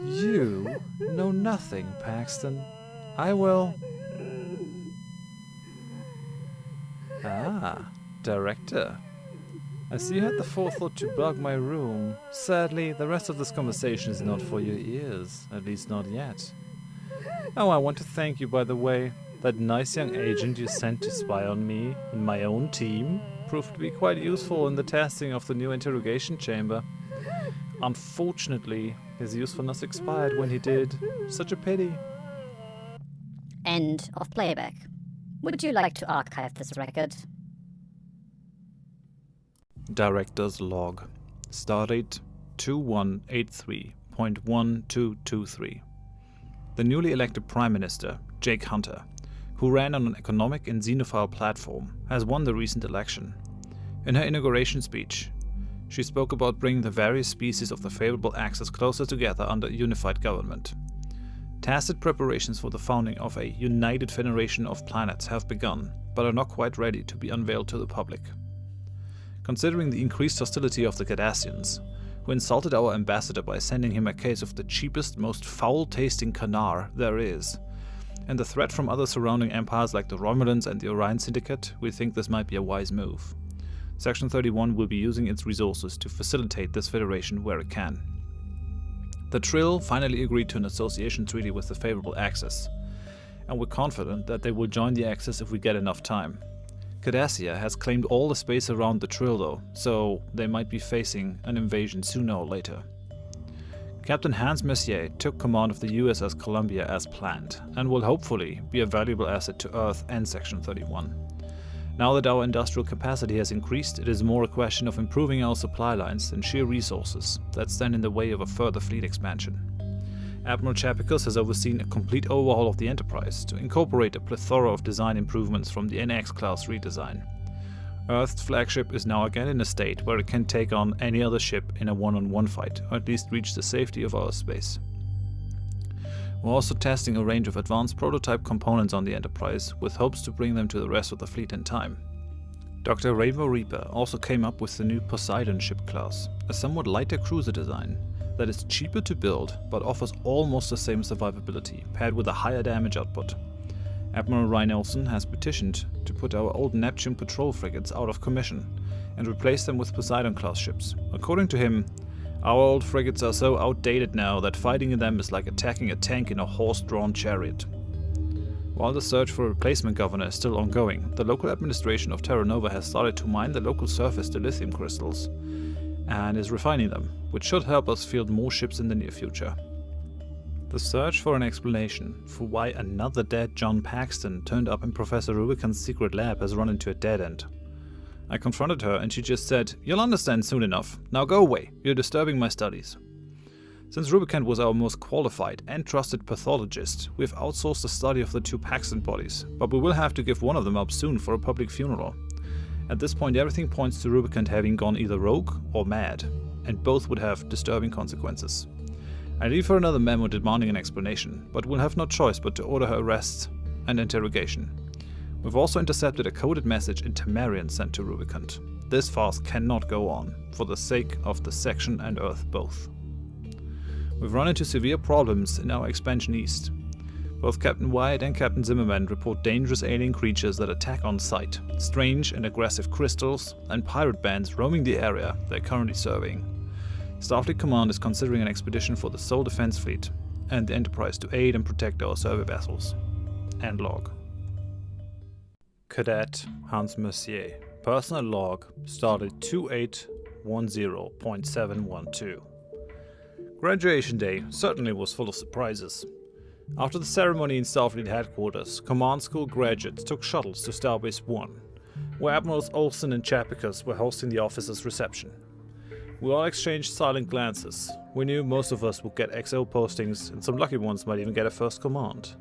You know nothing, Paxton. I will. Ah, Director. I see you had the forethought to bug my room. Sadly, the rest of this conversation is not for your ears, at least not yet. Oh, I want to thank you, by the way. That nice young agent you sent to spy on me and my own team proved to be quite useful in the testing of the new interrogation chamber. Unfortunately, his usefulness expired when he did. Such a pity. End of playback. Would you like to archive this record? Director's log. Stardate 2183.1223. The newly elected Prime Minister, Jake Hunter, who ran on an economic and xenophile platform, has won the recent election. In her inauguration speech, she spoke about bringing the various species of the favorable axis closer together under a unified government. Tacit preparations for the founding of a united federation of planets have begun, but are not quite ready to be unveiled to the public. Considering the increased hostility of the Cardassians, who insulted our ambassador by sending him a case of the cheapest, most foul-tasting canar there is, and the threat from other surrounding empires like the Romulans and the Orion Syndicate, we think this might be a wise move. Section 31 will be using its resources to facilitate this federation where it can. The Trill finally agreed to an association treaty with the favorable Axis, and we're confident that they will join the Axis if we get enough time. Cardassia has claimed all the space around the Trill though, so they might be facing an invasion sooner or later. Captain Hans Messier took command of the USS Columbia as planned, and will hopefully be a valuable asset to Earth and Section 31. Now that our industrial capacity has increased, it is more a question of improving our supply lines than sheer resources that stand in the way of a further fleet expansion. Admiral Chapicus has overseen a complete overhaul of the Enterprise to incorporate a plethora of design improvements from the NX-class redesign. Earth's flagship is now again in a state where it can take on any other ship in a one-on-one fight, or at least reach the safety of our space. We're also testing a range of advanced prototype components on the Enterprise, with hopes to bring them to the rest of the fleet in time. Dr. Rainbow Reaper also came up with the new Poseidon ship class, a somewhat lighter cruiser design that is cheaper to build but offers almost the same survivability, paired with a higher damage output. Admiral Ryan Olsen has petitioned to put our old Neptune patrol frigates out of commission and replace them with Poseidon-class ships. According to him, our old frigates are so outdated now that fighting in them is like attacking a tank in a horse-drawn chariot. While the search for a replacement governor is still ongoing, the local administration of Terra Nova has started to mine the local surface dilithium crystals and is refining them, which should help us field more ships in the near future. The search for an explanation for why another dead John Paxton turned up in Professor Rubican's secret lab has run into a dead end. I confronted her and she just said, "You'll understand soon enough. Now go away, you're disturbing my studies." Since Rubicant was our most qualified and trusted pathologist, we have outsourced the study of the two Paxton bodies, but we will have to give one of them up soon for a public funeral. At this point everything points to Rubicant having gone either rogue or mad, and both would have disturbing consequences. I leave her another memo demanding an explanation, but we'll have no choice but to order her arrest and interrogation. We've also intercepted a coded message in Tamarian sent to Rubicant. This farce cannot go on, for the sake of the Section and Earth both. We've run into severe problems in our expansion east. Both Captain White and Captain Zimmerman report dangerous alien creatures that attack on sight, strange and aggressive crystals, and pirate bands roaming the area they're currently serving. Starfleet Command is considering an expedition for the Soul Defense Fleet and the Enterprise to aid and protect our survey vessels. End log. Cadet Hans Mercier. Personal log started 2810.712. Graduation day certainly was full of surprises. After the ceremony in Starfleet headquarters, command school graduates took shuttles to Starbase 1, where Admirals Olsen and Chapicus were hosting the officers' reception. We all exchanged silent glances. We knew most of us would get XO postings, and some lucky ones might even get a first command.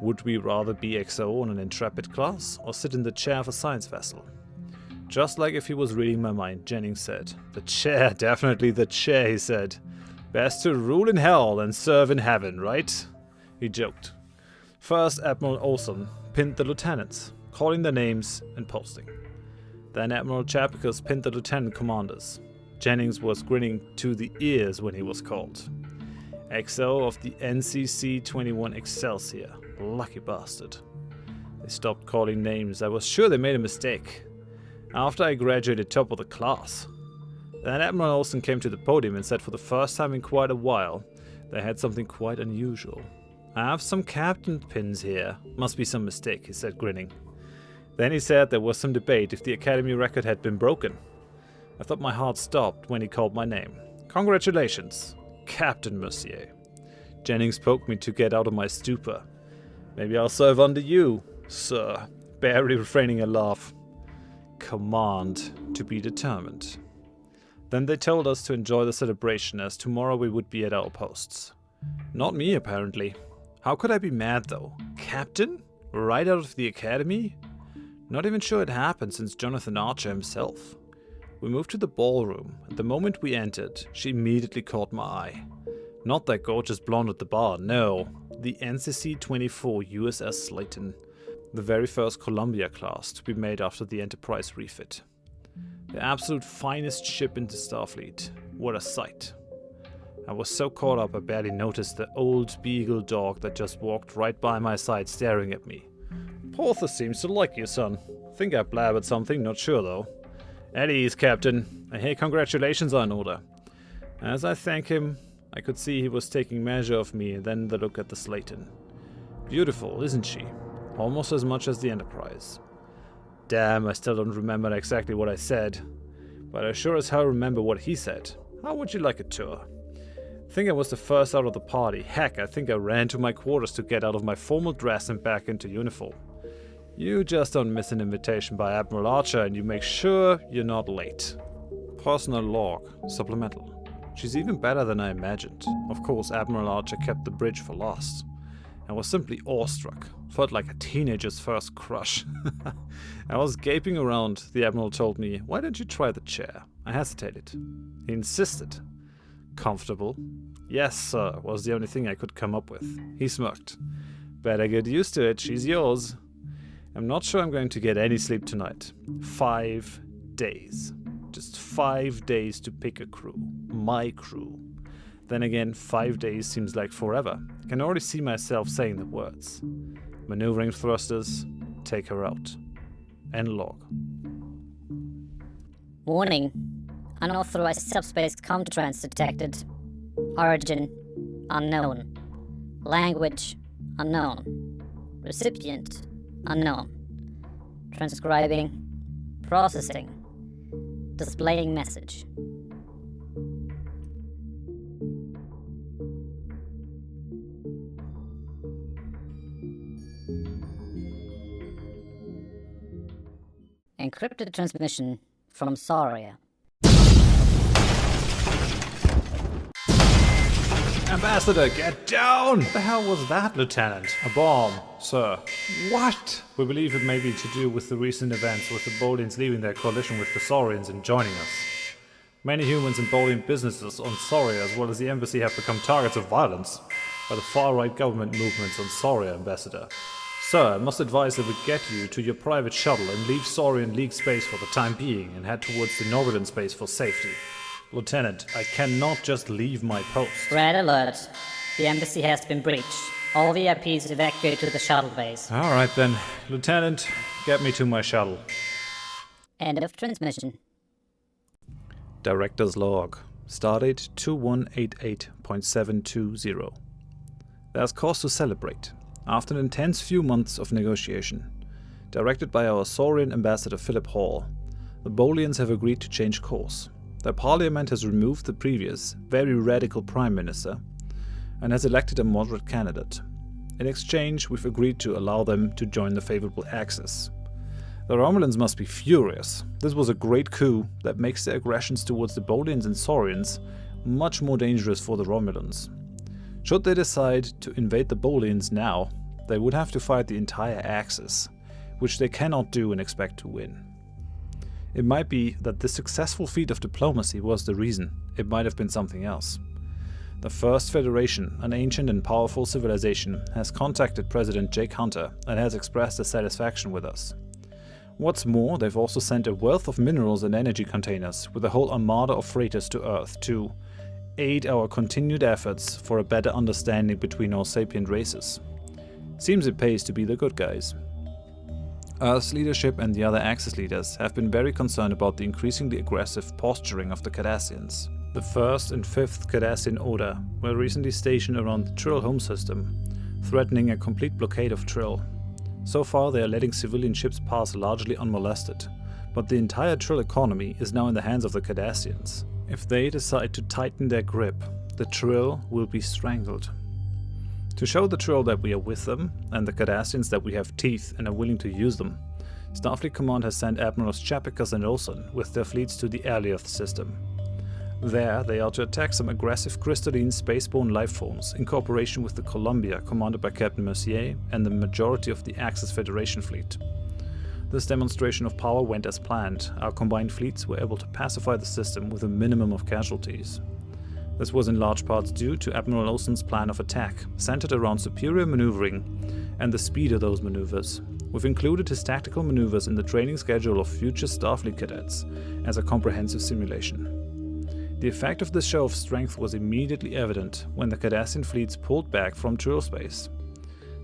Would we rather be XO on an Intrepid class, or sit in the chair of a science vessel? Just like if he was reading my mind, Jennings said. The chair, definitely the chair, he said. Best to rule in hell than serve in heaven, right? He joked. First, Admiral Olsen pinned the lieutenants, calling their names and posting. Then Admiral Chapicus pinned the lieutenant commanders. Jennings was grinning to the ears when he was called. XO of the NCC-21 Excelsior. Lucky bastard. They stopped calling names. I was sure they made a mistake. After I graduated top of the class. Then Admiral Olsen came to the podium and said for the first time in quite a while, they had something quite unusual. I have some captain pins here. Must be some mistake, he said, grinning. Then he said there was some debate if the Academy record had been broken. I thought my heart stopped when he called my name. Congratulations, Captain Mercier. Jennings poked me to get out of my stupor. Maybe I'll serve under you, sir. Barely refraining a laugh. Command to be determined. Then they told us to enjoy the celebration as tomorrow we would be at our posts. Not me, apparently. How could I be mad, though? Captain? Right out of the academy? Not even sure it happened since Jonathan Archer himself. We moved to the ballroom, and the moment we entered, she immediately caught my eye. Not that gorgeous blonde at the bar, no. The NCC-24 USS Slayton. The very first Columbia class to be made after the Enterprise refit. The absolute finest ship in the Starfleet. What a sight. I was so caught up I barely noticed the old beagle dog that just walked right by my side staring at me. Porthos seems to like you, son. Think I blabbered something, not sure though. At ease, Captain. I hear congratulations are in order. As I thank him, I could see he was taking measure of me and then the look at the Slayton. Beautiful, isn't she? Almost as much as the Enterprise. Damn, I still don't remember exactly what I said. But I sure as hell remember what he said. How would you like a tour? I think I was the first out of the party. Heck, I think I ran to my quarters to get out of my formal dress and back into uniform. You just don't miss an invitation by Admiral Archer and you make sure you're not late. Personal log, supplemental. She's even better than I imagined. Of course, Admiral Archer kept the bridge for last. I was simply awestruck. Felt like a teenager's first crush. I was gaping around. The Admiral told me, "Why don't you try the chair?" I hesitated. He insisted. Comfortable? Yes, sir, was the only thing I could come up with. He smirked. Better get used to it, she's yours. I'm not sure I'm going to get any sleep tonight. 5 days. Just 5 days to pick a crew. My crew. Then again, 5 days seems like forever. I can already see myself saying the words. Maneuvering thrusters, take her out. End log. Warning. Unauthorized subspace comtrans detected. Origin unknown. Language unknown. Recipient unknown. Transcribing. Processing. Displaying message. Encrypted transmission from Sauria. Ambassador, get down! What the hell was that, Lieutenant? A bomb, sir. What? We believe it may be to do with the recent events with the Bolians leaving their coalition with the Saurians and joining us. Many humans and Bolian businesses on Sauria as well as the embassy have become targets of violence by the far-right government movements on Sauria, Ambassador. Sir, I must advise that we get you to your private shuttle and leave Saurian League space for the time being and head towards the Northern space for safety. Lieutenant, I cannot just leave my post. Red alert. The embassy has been breached. All VIPs evacuate to the shuttle base. Alright then. Lieutenant, get me to my shuttle. End of transmission. Director's log. Stardate 2188.720. There's cause to celebrate. After an intense few months of negotiation, directed by our Saurian ambassador Phillip Hall, the Bolians have agreed to change course. Their parliament has removed the previous, very radical Prime Minister and has elected a moderate candidate. In exchange, we've agreed to allow them to join the favorable axis. The Romulans must be furious. This was a great coup that makes their aggressions towards the Bolians and Saurians much more dangerous for the Romulans. Should they decide to invade the Bolians now, they would have to fight the entire axis, which they cannot do and expect to win. It might be that this successful feat of diplomacy was the reason. It might have been something else. The First Federation, an ancient and powerful civilization, has contacted President Jake Hunter and has expressed their satisfaction with us. What's more, they've also sent a wealth of minerals and energy containers with a whole armada of freighters to Earth to aid our continued efforts for a better understanding between our sapient races. Seems it pays to be the good guys. Earth's leadership and the other Axis leaders have been very concerned about the increasingly aggressive posturing of the Cardassians. The 1st and 5th Cardassian Order were recently stationed around the Trill home system, threatening a complete blockade of Trill. So far they are letting civilian ships pass largely unmolested, but the entire Trill economy is now in the hands of the Cardassians. If they decide to tighten their grip, the Trill will be strangled. To show the Trill that we are with them, and the Cardassians that we have teeth and are willing to use them, Starfleet Command has sent Admirals Chapikas and Olsen with their fleets to the Alioth system. There, they are to attack some aggressive crystalline spaceborne lifeforms in cooperation with the Columbia, commanded by Captain Mercier, and the majority of the Axis Federation fleet. This demonstration of power went as planned. Our combined fleets were able to pacify the system with a minimum of casualties. This was in large parts due to Admiral Olsen's plan of attack, centered around superior maneuvering and the speed of those maneuvers. We've included his tactical maneuvers in the training schedule of future Starfleet cadets as a comprehensive simulation. The effect of this show of strength was immediately evident when the Cardassian fleets pulled back from Trill space.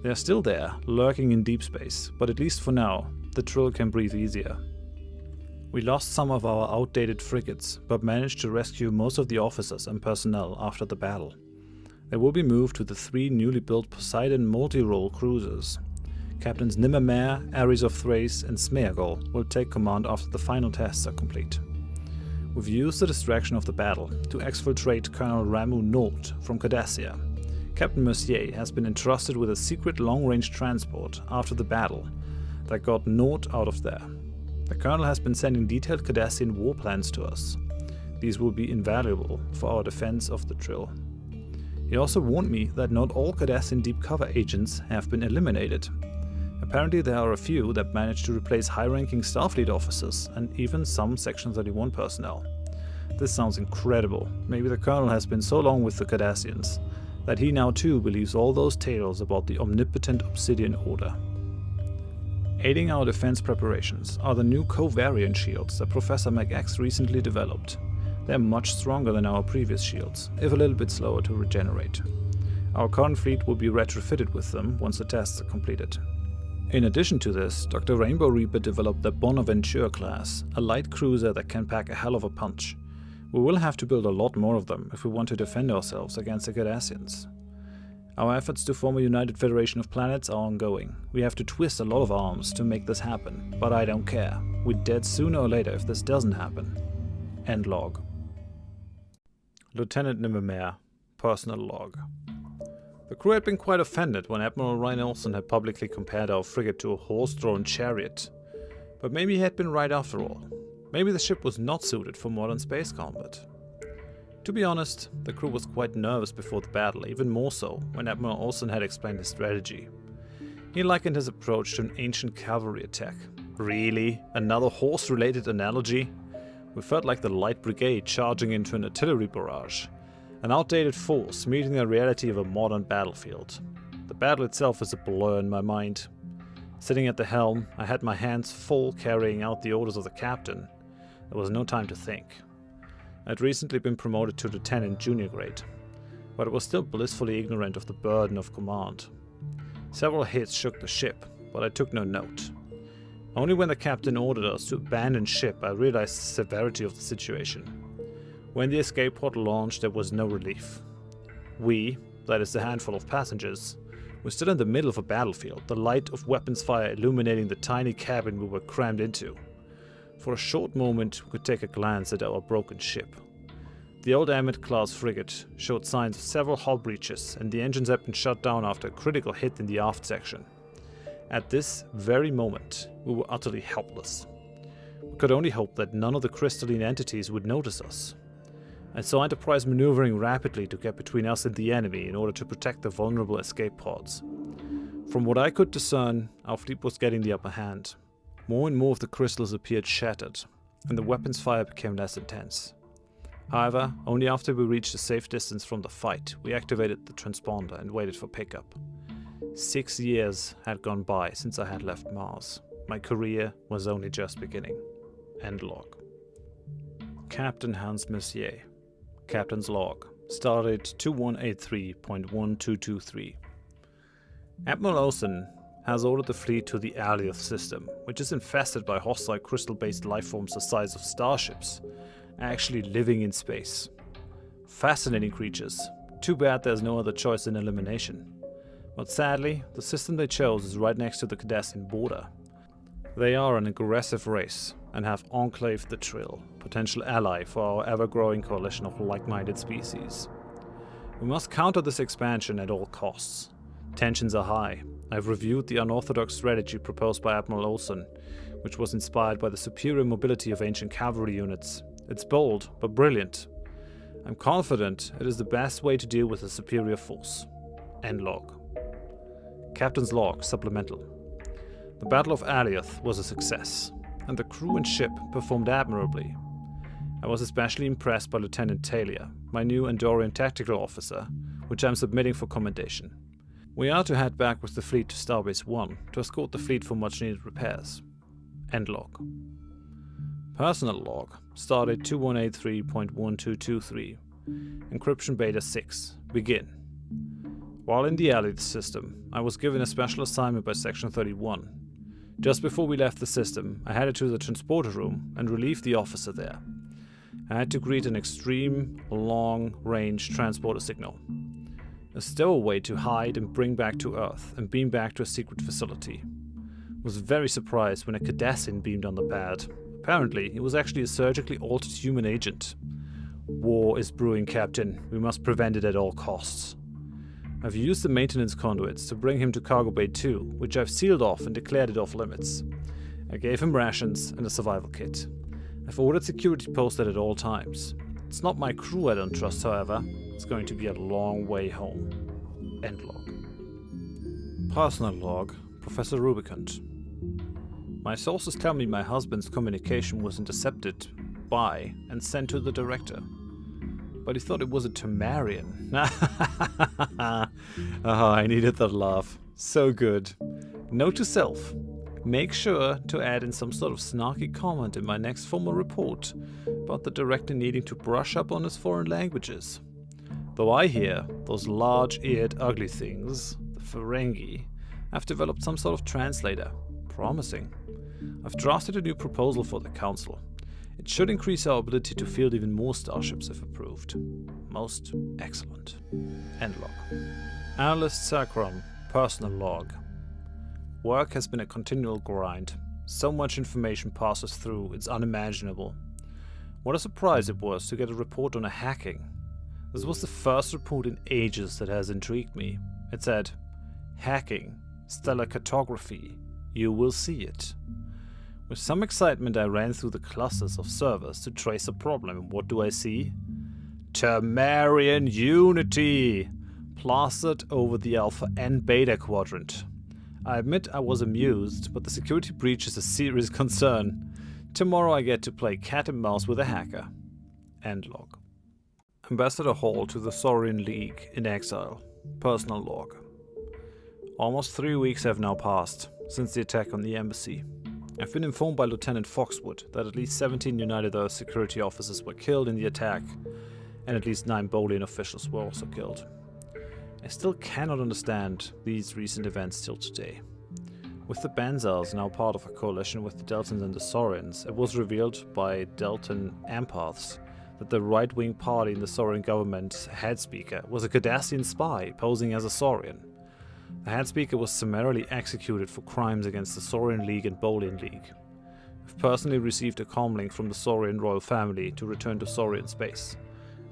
They are still there, lurking in deep space, but at least for now, the Trill can breathe easier. We lost some of our outdated frigates, but managed to rescue most of the officers and personnel after the battle. They will be moved to the 3 newly built Poseidon multi-role cruisers. Captains Nimmermare, Ares of Thrace, and Smeagol will take command after the final tests are complete. We've used the distraction of the battle to exfiltrate Colonel Ramu Nord from Cardassia. Captain Mercier has been entrusted with a secret long-range transport after the battle that got Nord out of there. The Colonel has been sending detailed Cardassian war plans to us. These will be invaluable for our defense of the Trill. He also warned me that not all Cardassian deep cover agents have been eliminated. Apparently there are a few that managed to replace high-ranking Starfleet officers and even some Section 31 personnel. This sounds incredible. Maybe the Colonel has been so long with the Cardassians that he now too believes all those tales about the omnipotent Obsidian Order. Aiding our defense preparations are the new covariant shields that Professor McX recently developed. They are much stronger than our previous shields, if a little bit slower to regenerate. Our current fleet will be retrofitted with them once the tests are completed. In addition to this, Dr. Rainbow Reaper developed the Bonaventure class, a light cruiser that can pack a hell of a punch. We will have to build a lot more of them if we want to defend ourselves against the Cardassians. Our efforts to form a united federation of planets are ongoing. We have to twist a lot of arms to make this happen, but I don't care. We're dead sooner or later if this doesn't happen. End log. Lieutenant Nimmermare, personal log. The crew had been quite offended when Admiral Ryan Olsen had publicly compared our frigate to a horse-drawn chariot. But maybe he had been right after all. Maybe the ship was not suited for modern space combat. To be honest, the crew was quite nervous before the battle, even more so when Admiral Olsen had explained his strategy. He likened his approach to an ancient cavalry attack. Really? Another horse-related analogy? We felt like the Light Brigade charging into an artillery barrage. An outdated force meeting the reality of a modern battlefield. The battle itself is a blur in my mind. Sitting at the helm, I had my hands full carrying out the orders of the captain. There was no time to think. I'd recently been promoted to lieutenant junior grade, but I was still blissfully ignorant of the burden of command. Several hits shook the ship, but I took no note. Only when the captain ordered us to abandon ship I realized the severity of the situation. When the escape pod launched, there was no relief. We, that is the handful of passengers, We're still in the middle of a battlefield, the light of weapons fire illuminating the tiny cabin we were crammed into. For a short moment, we could take a glance at our broken ship. The old Emmett-class frigate showed signs of several hull breaches, and the engines had been shut down after a critical hit in the aft section. At this very moment, we were utterly helpless. We could only hope that none of the crystalline entities would notice us. I saw Enterprise maneuvering rapidly to get between us and the enemy in order to protect the vulnerable escape pods. From what I could discern, our fleet was getting the upper hand. More and more of the crystals appeared shattered, and the weapons fire became less intense. However, only after we reached a safe distance from the fight, we activated the transponder and waited for pickup. 6 years had gone by since I had left Mars. My career was only just beginning. End log. Captain Hans Messier. Captain's log. Stardate 2183.1223. Admiral Olsen has ordered the fleet to the Alioth system, which is infested by hostile crystal-based lifeforms the size of starships, actually living in space. Fascinating creatures. Too bad there's no other choice than elimination. But sadly, the system they chose is right next to the Cardassian border. They are an aggressive race and have enclaved the Trill, potential ally for our ever-growing coalition of like-minded species. We must counter this expansion at all costs. Tensions are high. I've reviewed the unorthodox strategy proposed by Admiral Olsen, which was inspired by the superior mobility of ancient cavalry units. It's bold, but brilliant. I'm confident it is the best way to deal with a superior force. End log. Captain's log, supplemental. The Battle of Alioth was a success, and the crew and ship performed admirably. I was especially impressed by Lieutenant Tellar, my new Andorian tactical officer, which I'm submitting for commendation. We are to head back with the fleet to Starbase 1 to escort the fleet for much needed repairs. End log. Personal log, Stardate 2183.1223. Encryption Beta 6. Begin. While in the Alioth system, I was given a special assignment by Section 31. Just before we left the system, I headed to the transporter room and relieved the officer there. I had to greet an extreme, long-range transporter signal. A stowaway to hide and bring back to Earth and beam back to a secret facility. I was very surprised when a Cardassian beamed on the pad. Apparently, it was actually a surgically altered human agent. War is brewing, Captain. We must prevent it at all costs. I've used the maintenance conduits to bring him to Cargo Bay 2, which I've sealed off and declared it off limits. I gave him rations and a survival kit. I've ordered security posted at all times. It's not my crew I don't trust, however. It's going to be a long way home. End log. Personal log, Professor Rubicant. My sources tell me my husband's communication was intercepted by and sent to the director. But he thought it was a Tamarian. I needed that laugh. So good. Note to self. Make sure to add in some sort of snarky comment in my next formal report about the director needing to brush up on his foreign languages. Though I hear those large-eared ugly things, the Ferengi, have developed some sort of translator. Promising. I've drafted a new proposal for the council. It should increase our ability to field even more starships if approved. Most excellent. End log. Analyst Sacrum, personal log. Work has been a continual grind. So much information passes through, it's unimaginable. What a surprise it was to get a report on a hacking. This was the first report in ages that has intrigued me. It said, "Hacking, stellar cartography, you will see it." With some excitement I ran through the clusters of servers to trace the problem, and what do I see? Tamarian Unity! Plastered over the Alpha and Beta quadrant. I admit I was amused, but the security breach is a serious concern. Tomorrow I get to play cat and mouse with a hacker. End log. Ambassador Hall to the Saurian League in exile. Personal log. Almost 3 weeks have now passed since the attack on the embassy. I've been informed by Lieutenant Foxwood that at least 17 United Earth security officers were killed in the attack, and at least 9 Bolian officials were also killed. I still cannot understand these recent events till today. With the Benzals now part of a coalition with the Deltans and the Saurians, it was revealed by Deltan empaths that the right-wing party in the Saurian government's head speaker was a Cardassian spy posing as a Saurian. The head speaker was summarily executed for crimes against the Saurian League and Bolian League. I've personally received a comlink from the Saurian royal family to return to Saurian space,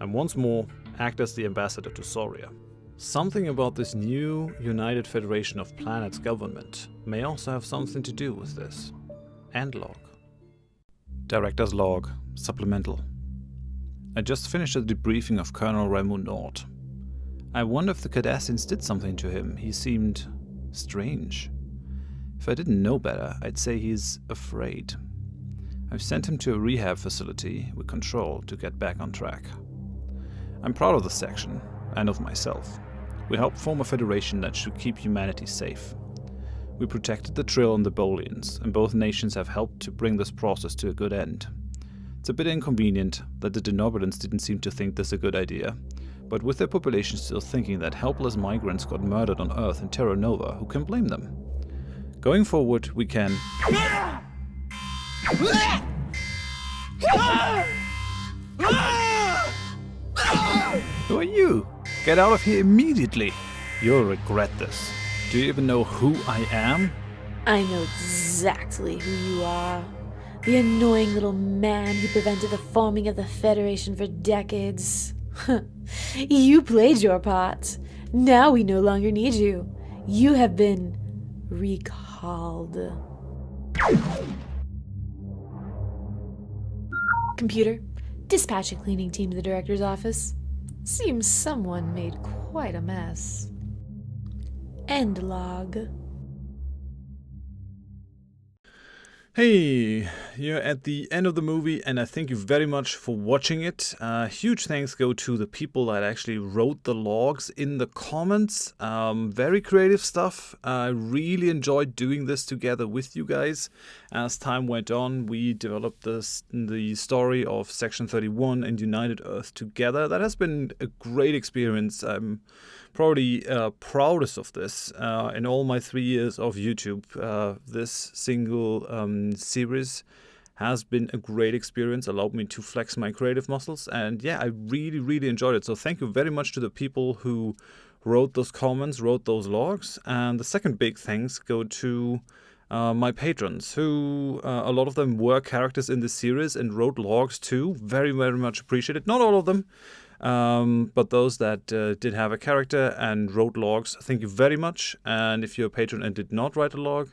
and once more act as the ambassador to Sauria. Something about this new United Federation of Planets government may also have something to do with this. End log. Director's log. Supplemental. I just finished a debriefing of Colonel Ramu Nord. I wonder if the Cardassians did something to him. He seemed strange. If I didn't know better, I'd say he's afraid. I've sent him to a rehab facility with control to get back on track. I'm proud of the section, and of myself. We helped form a federation that should keep humanity safe. We protected the Trill and the Bolians, and both nations have helped to bring this process to a good end. It's a bit inconvenient that the Denobulans didn't seem to think this a good idea, but with their population still thinking that helpless migrants got murdered on Earth in Terra Nova, who can blame them? Going forward, we can... Who are you? Get out of here immediately! You'll regret this. Do you even know who I am? I know exactly who you are. The annoying little man who prevented the forming of the Federation for decades. You played your part. Now we no longer need you. You have been recalled. Computer, dispatch a cleaning team to the director's office. Seems someone made quite a mess. End log. Hey, you're at the end of the movie, and I thank you very much for watching it. Huge thanks go to the people that actually wrote the logs in the comments. Very creative stuff. I really enjoyed doing this together with you guys. As time went on, we developed the story of Section 31 and United Earth together. That has been a great experience. I'm probably proudest of this in all my 3 years of YouTube. This single series has been a great experience, allowed me to flex my creative muscles, and yeah, I really enjoyed it. So thank you very much to the people who wrote those comments, wrote those logs. And the second big thanks go to my patrons, who a lot of them were characters in the series and wrote logs too. Very much appreciated. Not all of them, but those that did have a character and wrote logs, thank you very much. And if you're a patron and did not write a log,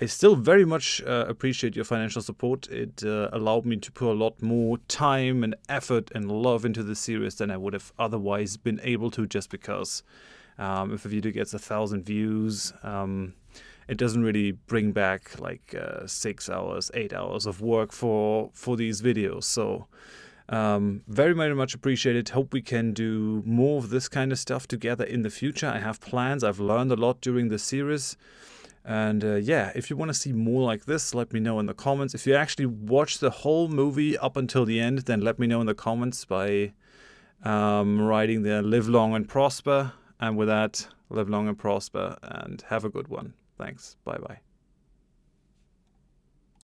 I still very much appreciate your financial support. It allowed me to put a lot more time and effort and love into the series than I would have otherwise been able to, just because if a video gets 1,000 views, it doesn't really bring back like 6 hours, 8 hours of work for these videos. So very much appreciated. Hope we can do more of this kind of stuff together in the future. I have plans. I've learned a lot during the series. And yeah, if you want to see more like this, let me know in the comments. If you actually watch the whole movie up until the end, then let me know in the comments by writing there, live long and prosper. And with that, live long and prosper and have a good one. Thanks. Bye-bye.